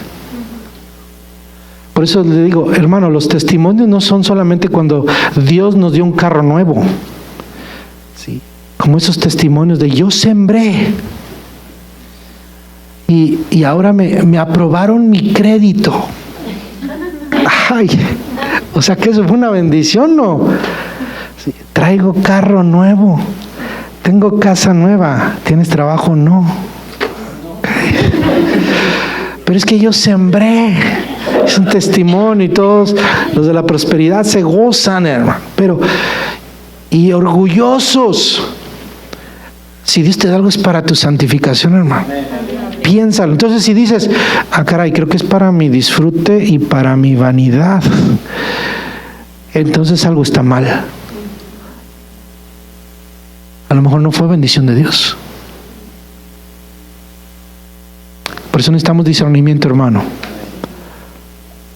Por eso le digo, hermano, los testimonios no son solamente cuando Dios nos dio un carro nuevo. Sí. Como esos testimonios de yo sembré. Y ahora me aprobaron mi crédito. O sea que eso fue una bendición, ¿no? Sí, traigo carro nuevo, tengo casa nueva. ¿Tienes trabajo? No. Okay. Pero es que yo sembré. Es un testimonio y todos los de la prosperidad se gozan, hermano. Y orgullosos. Si Dios te da algo es para tu santificación, hermano. Piénsalo. Entonces si dices, caray, creo que es para mi disfrute y para mi vanidad, entonces algo está mal. A lo mejor no fue bendición de Dios. Por eso necesitamos discernimiento, hermano.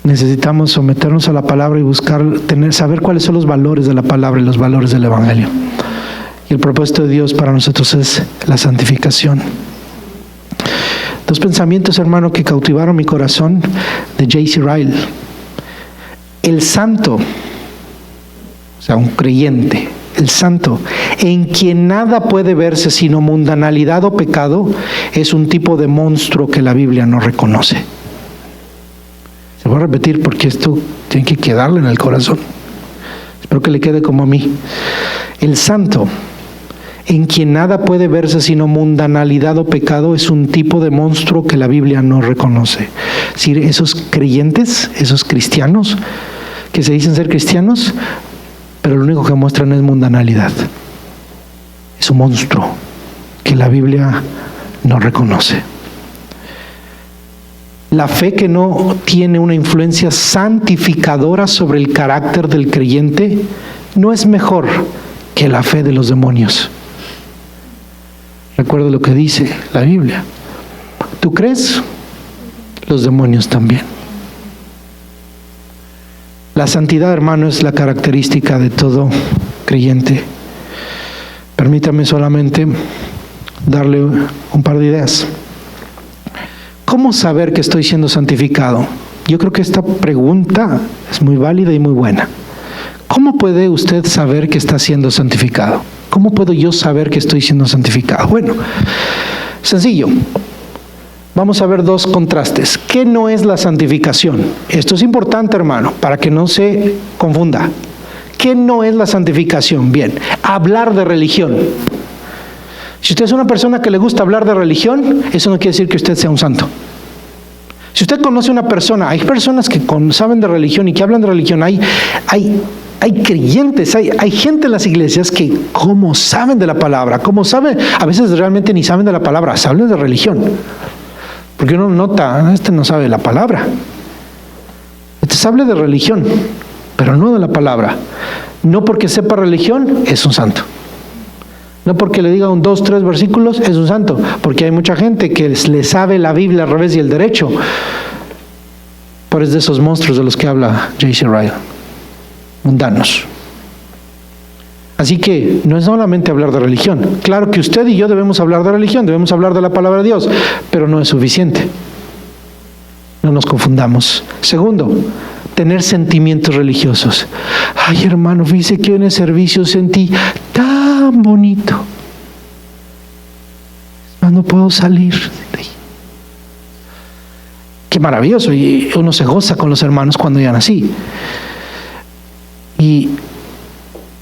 Necesitamos someternos a la palabra y buscar, saber cuáles son los valores de la palabra y los valores del Evangelio. Y el propósito de Dios para nosotros es la santificación. Dos pensamientos, hermano, que cautivaron mi corazón de J.C. Ryle. El santo, o sea, un creyente, el santo, en quien nada puede verse sino mundanalidad o pecado, es un tipo de monstruo que la Biblia no reconoce. Se va a repetir porque esto tiene que quedarle en el corazón. Espero que le quede como a mí. El santo, en quien nada puede verse sino mundanalidad o pecado, es un tipo de monstruo que la Biblia no reconoce. Es decir, esos creyentes, esos cristianos, que se dicen ser cristianos, pero lo único que muestran es mundanalidad. Es un monstruo que la Biblia no reconoce. La fe que no tiene una influencia santificadora sobre el carácter del creyente no es mejor que la fe de los demonios. Recuerda lo que dice la Biblia. ¿Tú crees? Los demonios también. La santidad, hermano, es la característica de todo creyente. Permítame solamente darle un par de ideas. ¿Cómo saber que estoy siendo santificado? Yo creo que esta pregunta es muy válida y muy buena. ¿Cómo puede usted saber que está siendo santificado? ¿Cómo puedo yo saber que estoy siendo santificado? Bueno, sencillo. Vamos a ver dos contrastes. ¿Qué no es la santificación? Esto es importante, hermano, para que no se confunda. ¿Qué no es la santificación? Bien, hablar de religión. Si usted es una persona que le gusta hablar de religión, eso no quiere decir que usted sea un santo. Si usted conoce una persona, hay personas que saben de religión y que hablan de religión, hay creyentes, hay gente en las iglesias que como saben de la palabra, como saben, a veces realmente ni saben de la palabra, saben de religión. Porque uno nota, este no sabe la palabra. Este sabe de religión. pero no de la palabra. No porque sepa religión, es un santo. No porque le diga 2, 3 versículos, es un santo. Porque hay mucha gente que le sabe la Biblia al revés y el derecho. Pero es de esos monstruos de los que habla J.C. Ryle. Mundanos. Así que no es solamente hablar de religión. Claro que usted y yo debemos hablar de religión, debemos hablar de la palabra de Dios, pero no es suficiente. No nos confundamos. Segundo, tener sentimientos religiosos. Ay, hermano, fíjese que en el servicio sentí tan bonito. No puedo salir. Qué maravilloso. Y uno se goza con los hermanos cuando llegan así. Y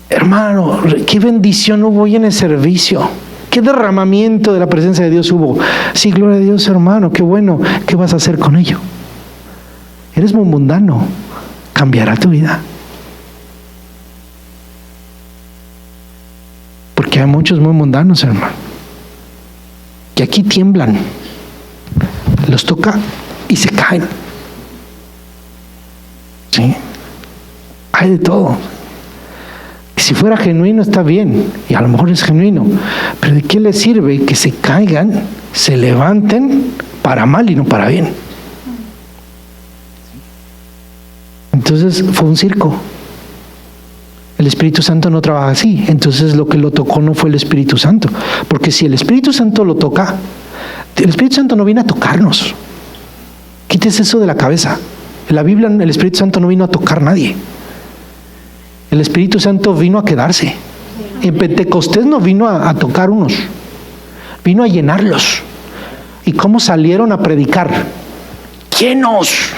hermano, qué bendición hubo hoy en el servicio. Qué derramamiento de la presencia de Dios hubo. Sí, gloria a Dios, hermano, qué bueno. ¿Qué vas a hacer con ello? Eres muy mundano. Cambiará tu vida. Porque hay muchos muy mundanos, hermano, que aquí tiemblan. Los toca y se caen. ¿Sí? Hay de todo. Si fuera genuino está bien, y a lo mejor es genuino, pero ¿de qué les sirve que se caigan, se levanten para mal y no para bien? Entonces fue un circo. El Espíritu Santo no trabaja así. Entonces lo que lo tocó no fue el Espíritu Santo, porque si el Espíritu Santo lo toca, el Espíritu Santo no viene a tocarnos. Quítese eso de la cabeza. En la Biblia el Espíritu Santo no vino a tocar a nadie. El Espíritu Santo vino a quedarse. En Pentecostés no vino a tocar unos, vino a llenarlos. ¿Y cómo salieron a predicar? Llenos.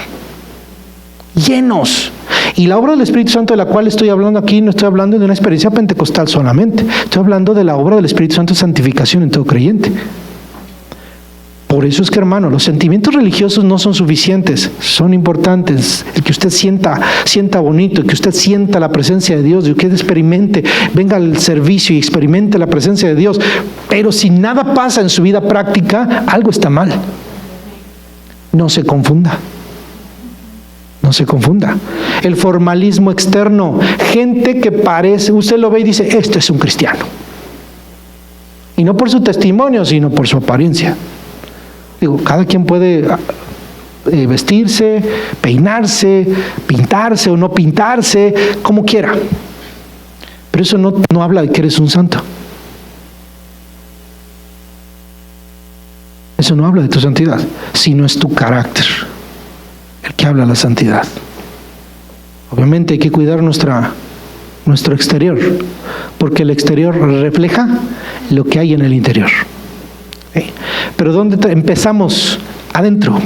Y la obra del Espíritu Santo de la cual estoy hablando aquí, no estoy hablando de una experiencia pentecostal solamente, estoy hablando de la obra del Espíritu Santo de santificación en todo creyente. Por eso es que, hermano, los sentimientos religiosos no son suficientes, son importantes. El que usted sienta bonito, el que usted sienta la presencia de Dios, el que usted experimente, venga al servicio y experimente la presencia de Dios, pero si nada pasa en su vida práctica, algo está mal. No se confunda. No se confunda. El formalismo externo, gente que parece, usted lo ve y dice, este es un cristiano. Y no por su testimonio, sino por su apariencia. Digo, cada quien puede vestirse, peinarse, pintarse o no pintarse, como quiera. Pero eso no habla de que eres un santo. Eso no habla de tu santidad, sino es tu carácter el que habla de la santidad. Obviamente hay que cuidar nuestro exterior, porque el exterior refleja lo que hay en el interior. ¿Sí? Pero ¿dónde empezamos? Adentro.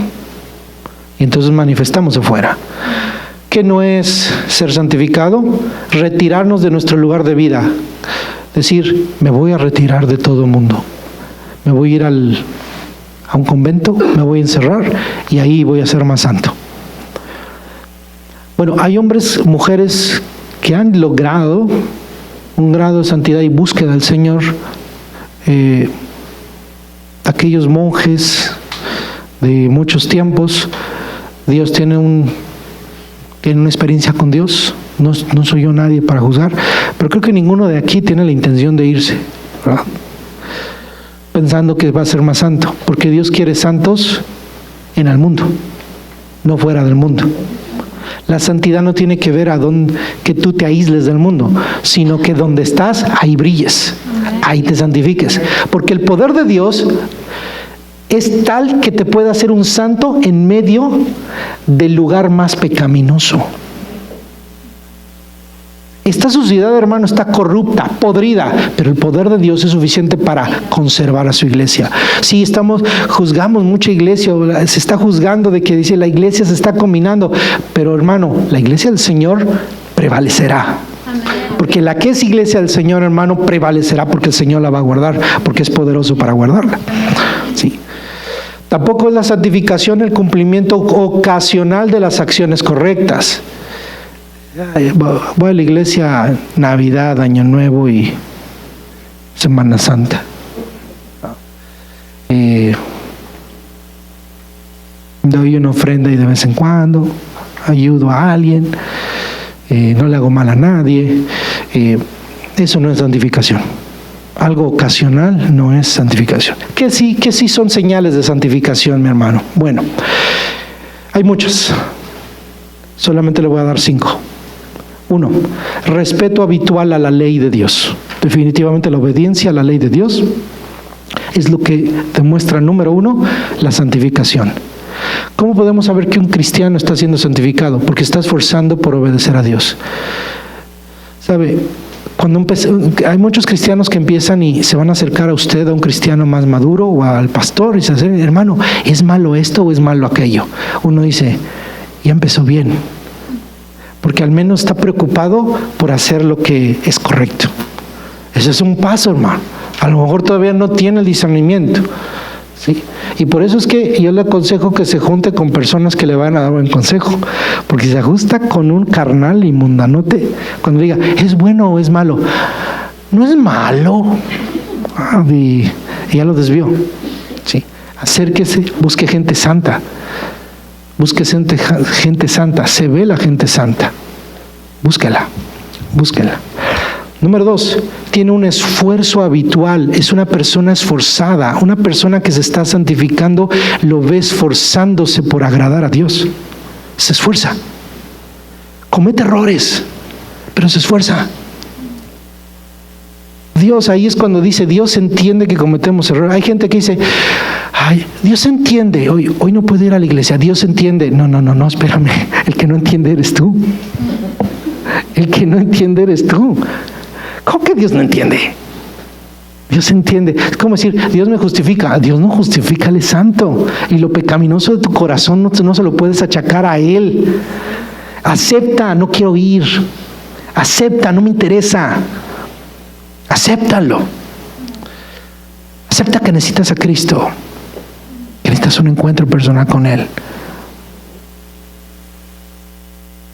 Y entonces manifestamos afuera. ¿Qué no es ser santificado? Retirarnos de nuestro lugar de vida. Decir, me voy a retirar de todo el mundo. Me voy a ir a un convento, me voy a encerrar y ahí voy a ser más santo. Bueno, hay hombres, mujeres que han logrado un grado de santidad y búsqueda del Señor. Aquellos monjes de muchos tiempos, Dios tiene una experiencia con Dios. No soy yo nadie para juzgar, pero creo que ninguno de aquí tiene la intención de irse, ¿verdad? Pensando que va a ser más santo, porque Dios quiere santos en el mundo, no fuera del mundo. La santidad no tiene que ver que tú te aísles del mundo, sino que donde estás, ahí brilles, ahí te santifiques. Porque el poder de Dios es tal que te puede hacer un santo en medio del lugar más pecaminoso. Esta sociedad, hermano, está corrupta, podrida, pero el poder de Dios es suficiente para conservar a su iglesia. Sí, juzgamos mucha iglesia, se está juzgando de que dice la iglesia se está combinando, pero hermano, la iglesia del Señor prevalecerá. Porque la que es iglesia del Señor, hermano, prevalecerá porque el Señor la va a guardar, porque es poderoso para guardarla. Sí. Tampoco es la santificación el cumplimiento ocasional de las acciones correctas. Voy a la iglesia Navidad, Año Nuevo y Semana Santa. Doy una ofrenda y de vez en cuando ayudo a alguien, no le hago mal a nadie. Eso no es santificación. Algo ocasional no es santificación. ¿Qué sí son señales de santificación, mi hermano? Bueno, hay muchas. Solamente le voy a dar 5. 1, respeto habitual a la ley de Dios. Definitivamente la obediencia a la ley de Dios es lo que demuestra, número 1, la santificación. ¿Cómo podemos saber que un cristiano está siendo santificado? Porque está esforzando por obedecer a Dios. ¿Sabe? Hay muchos cristianos que empiezan y se van a acercar a usted, a un cristiano más maduro o al pastor, y se dicen, hermano, ¿es malo esto o es malo aquello? Uno dice, ya empezó bien, porque al menos está preocupado por hacer lo que es correcto. Ese es un paso, hermano. A lo mejor todavía no tiene el discernimiento, ¿sí? Y por eso es que yo le aconsejo que se junte con personas que le van a dar buen consejo, porque si se ajusta con un carnal y mundanote, cuando diga, ¿es bueno o es malo? No es malo. Y ya lo desvió, ¿sí? Acérquese, busque gente santa. Busque gente santa. Se ve la gente santa. Búsquela. Número 2, tiene un esfuerzo habitual, es una persona esforzada, una persona que se está santificando, lo ve esforzándose por agradar a Dios. Se esfuerza. Comete errores, pero se esfuerza. Dios, ahí es cuando dice, Dios entiende que cometemos errores. Hay gente que dice, ay, Dios entiende, hoy no puedo ir a la iglesia, Dios entiende. No, espérame, el que no entiende eres tú. El que no entiende eres tú. ¿Cómo que Dios no entiende? Dios entiende. Es como decir, Dios me justifica. Dios no justifica, Él es santo. Y lo pecaminoso de tu corazón no se lo puedes achacar a Él. Acepta, no quiero ir. Acepta, no me interesa. Acéptalo. Acepta que necesitas a Cristo. Que necesitas un encuentro personal con Él.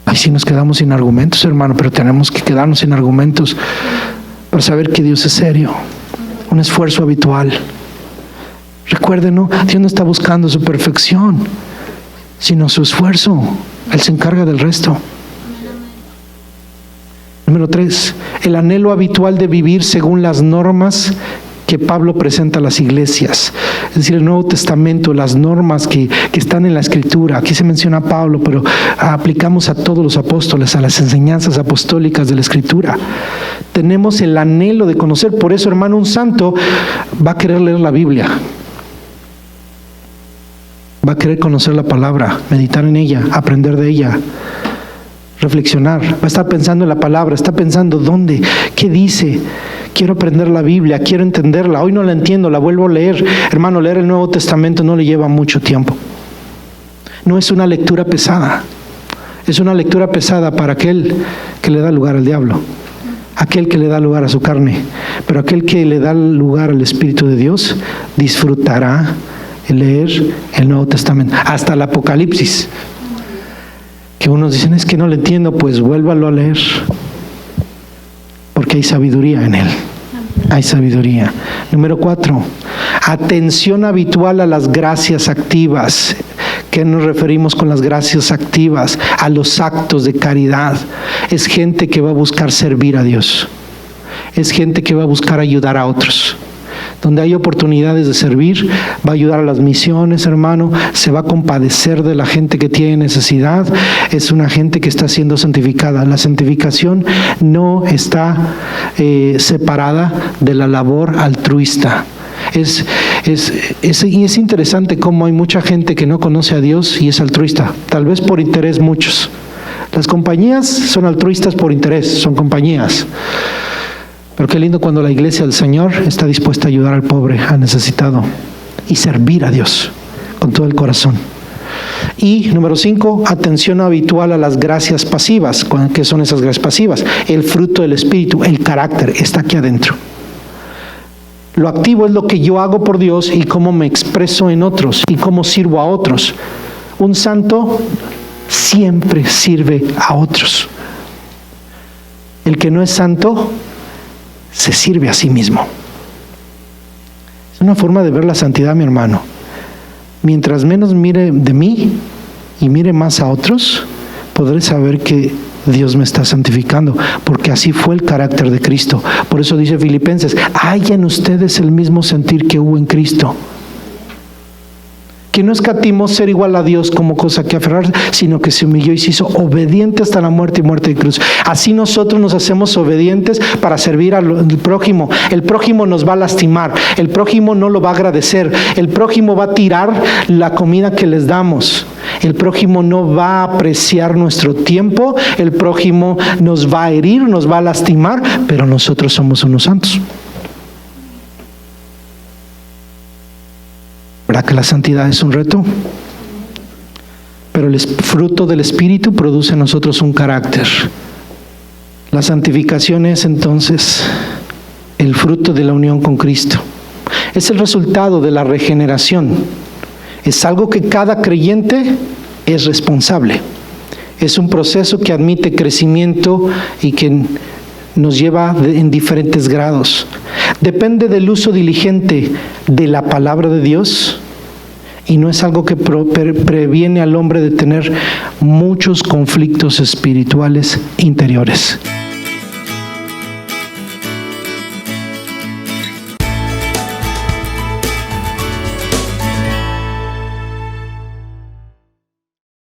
Ay, si nos quedamos sin argumentos, hermano, pero tenemos que quedarnos sin argumentos para saber que Dios es serio. Un esfuerzo habitual. Recuerden, ¿no? Dios no está buscando su perfección, sino su esfuerzo. Él se encarga del resto. Número 3, el anhelo habitual de vivir según las normas que Pablo presenta a las iglesias. Es decir, el Nuevo Testamento, las normas que están en la Escritura. Aquí se menciona a Pablo, pero aplicamos a todos los apóstoles, a las enseñanzas apostólicas de la Escritura. Tenemos el anhelo de conocer. Por eso, hermano, un santo va a querer leer la Biblia. Va a querer conocer la palabra, meditar en ella, aprender de ella, reflexionar. Va a estar pensando en la palabra, está pensando dónde, qué dice. Quiero aprender la Biblia, quiero entenderla. Hoy no la entiendo, la vuelvo a leer. Hermano, leer el Nuevo Testamento no le lleva mucho tiempo. No es una lectura pesada. Es una lectura pesada para aquel que le da lugar al diablo, aquel que le da lugar a su carne. Pero aquel que le da lugar al Espíritu de Dios disfrutará el leer el Nuevo Testamento, hasta el Apocalipsis. Que unos dicen, es que no le entiendo, pues vuélvalo a leer. Porque hay sabiduría en él. Hay sabiduría. Número 4, atención habitual a las gracias activas. ¿Qué nos referimos con las gracias activas? A los actos de caridad. Es gente que va a buscar servir a Dios. Es gente que va a buscar ayudar a otros. Donde hay oportunidades de servir, va a ayudar a las misiones, hermano, se va a compadecer de la gente que tiene necesidad. Es una gente que está siendo santificada. La santificación no está separada de la labor altruista. Es interesante cómo hay mucha gente que no conoce a Dios y es altruista, tal vez por interés muchos. Las compañías son altruistas por interés, son compañías. Pero qué lindo cuando la iglesia del Señor está dispuesta a ayudar al pobre, al necesitado y servir a Dios con todo el corazón. Y número 5, atención habitual a las gracias pasivas. ¿Qué son esas gracias pasivas? El fruto del Espíritu, el carácter, está aquí adentro. Lo activo es lo que yo hago por Dios y cómo me expreso en otros y cómo sirvo a otros. Un santo siempre sirve a otros. El que no es santo se sirve a sí mismo. Es una forma de ver la santidad, mi hermano. Mientras menos mire de mí y mire más a otros, podré saber que Dios me está santificando, porque así fue el carácter de Cristo. Por eso dice Filipenses, hay en ustedes el mismo sentir que hubo en Cristo, que no escatimó ser igual a Dios como cosa que aferrarse, sino que se humilló y se hizo obediente hasta la muerte y muerte de cruz. Así nosotros nos hacemos obedientes para servir al prójimo. El prójimo nos va a lastimar, el prójimo no lo va a agradecer, el prójimo va a tirar la comida que les damos, el prójimo no va a apreciar nuestro tiempo, el prójimo nos va a herir, nos va a lastimar, pero nosotros somos unos santos. ¿Verdad que la santidad es un reto? Pero el fruto del Espíritu produce en nosotros un carácter. La santificación es entonces el fruto de la unión con Cristo. Es el resultado de la regeneración. Es algo que cada creyente es responsable. Es un proceso que admite crecimiento y que nos lleva en diferentes grados. Depende del uso diligente de la palabra de Dios y no es algo que previene al hombre de tener muchos conflictos espirituales interiores.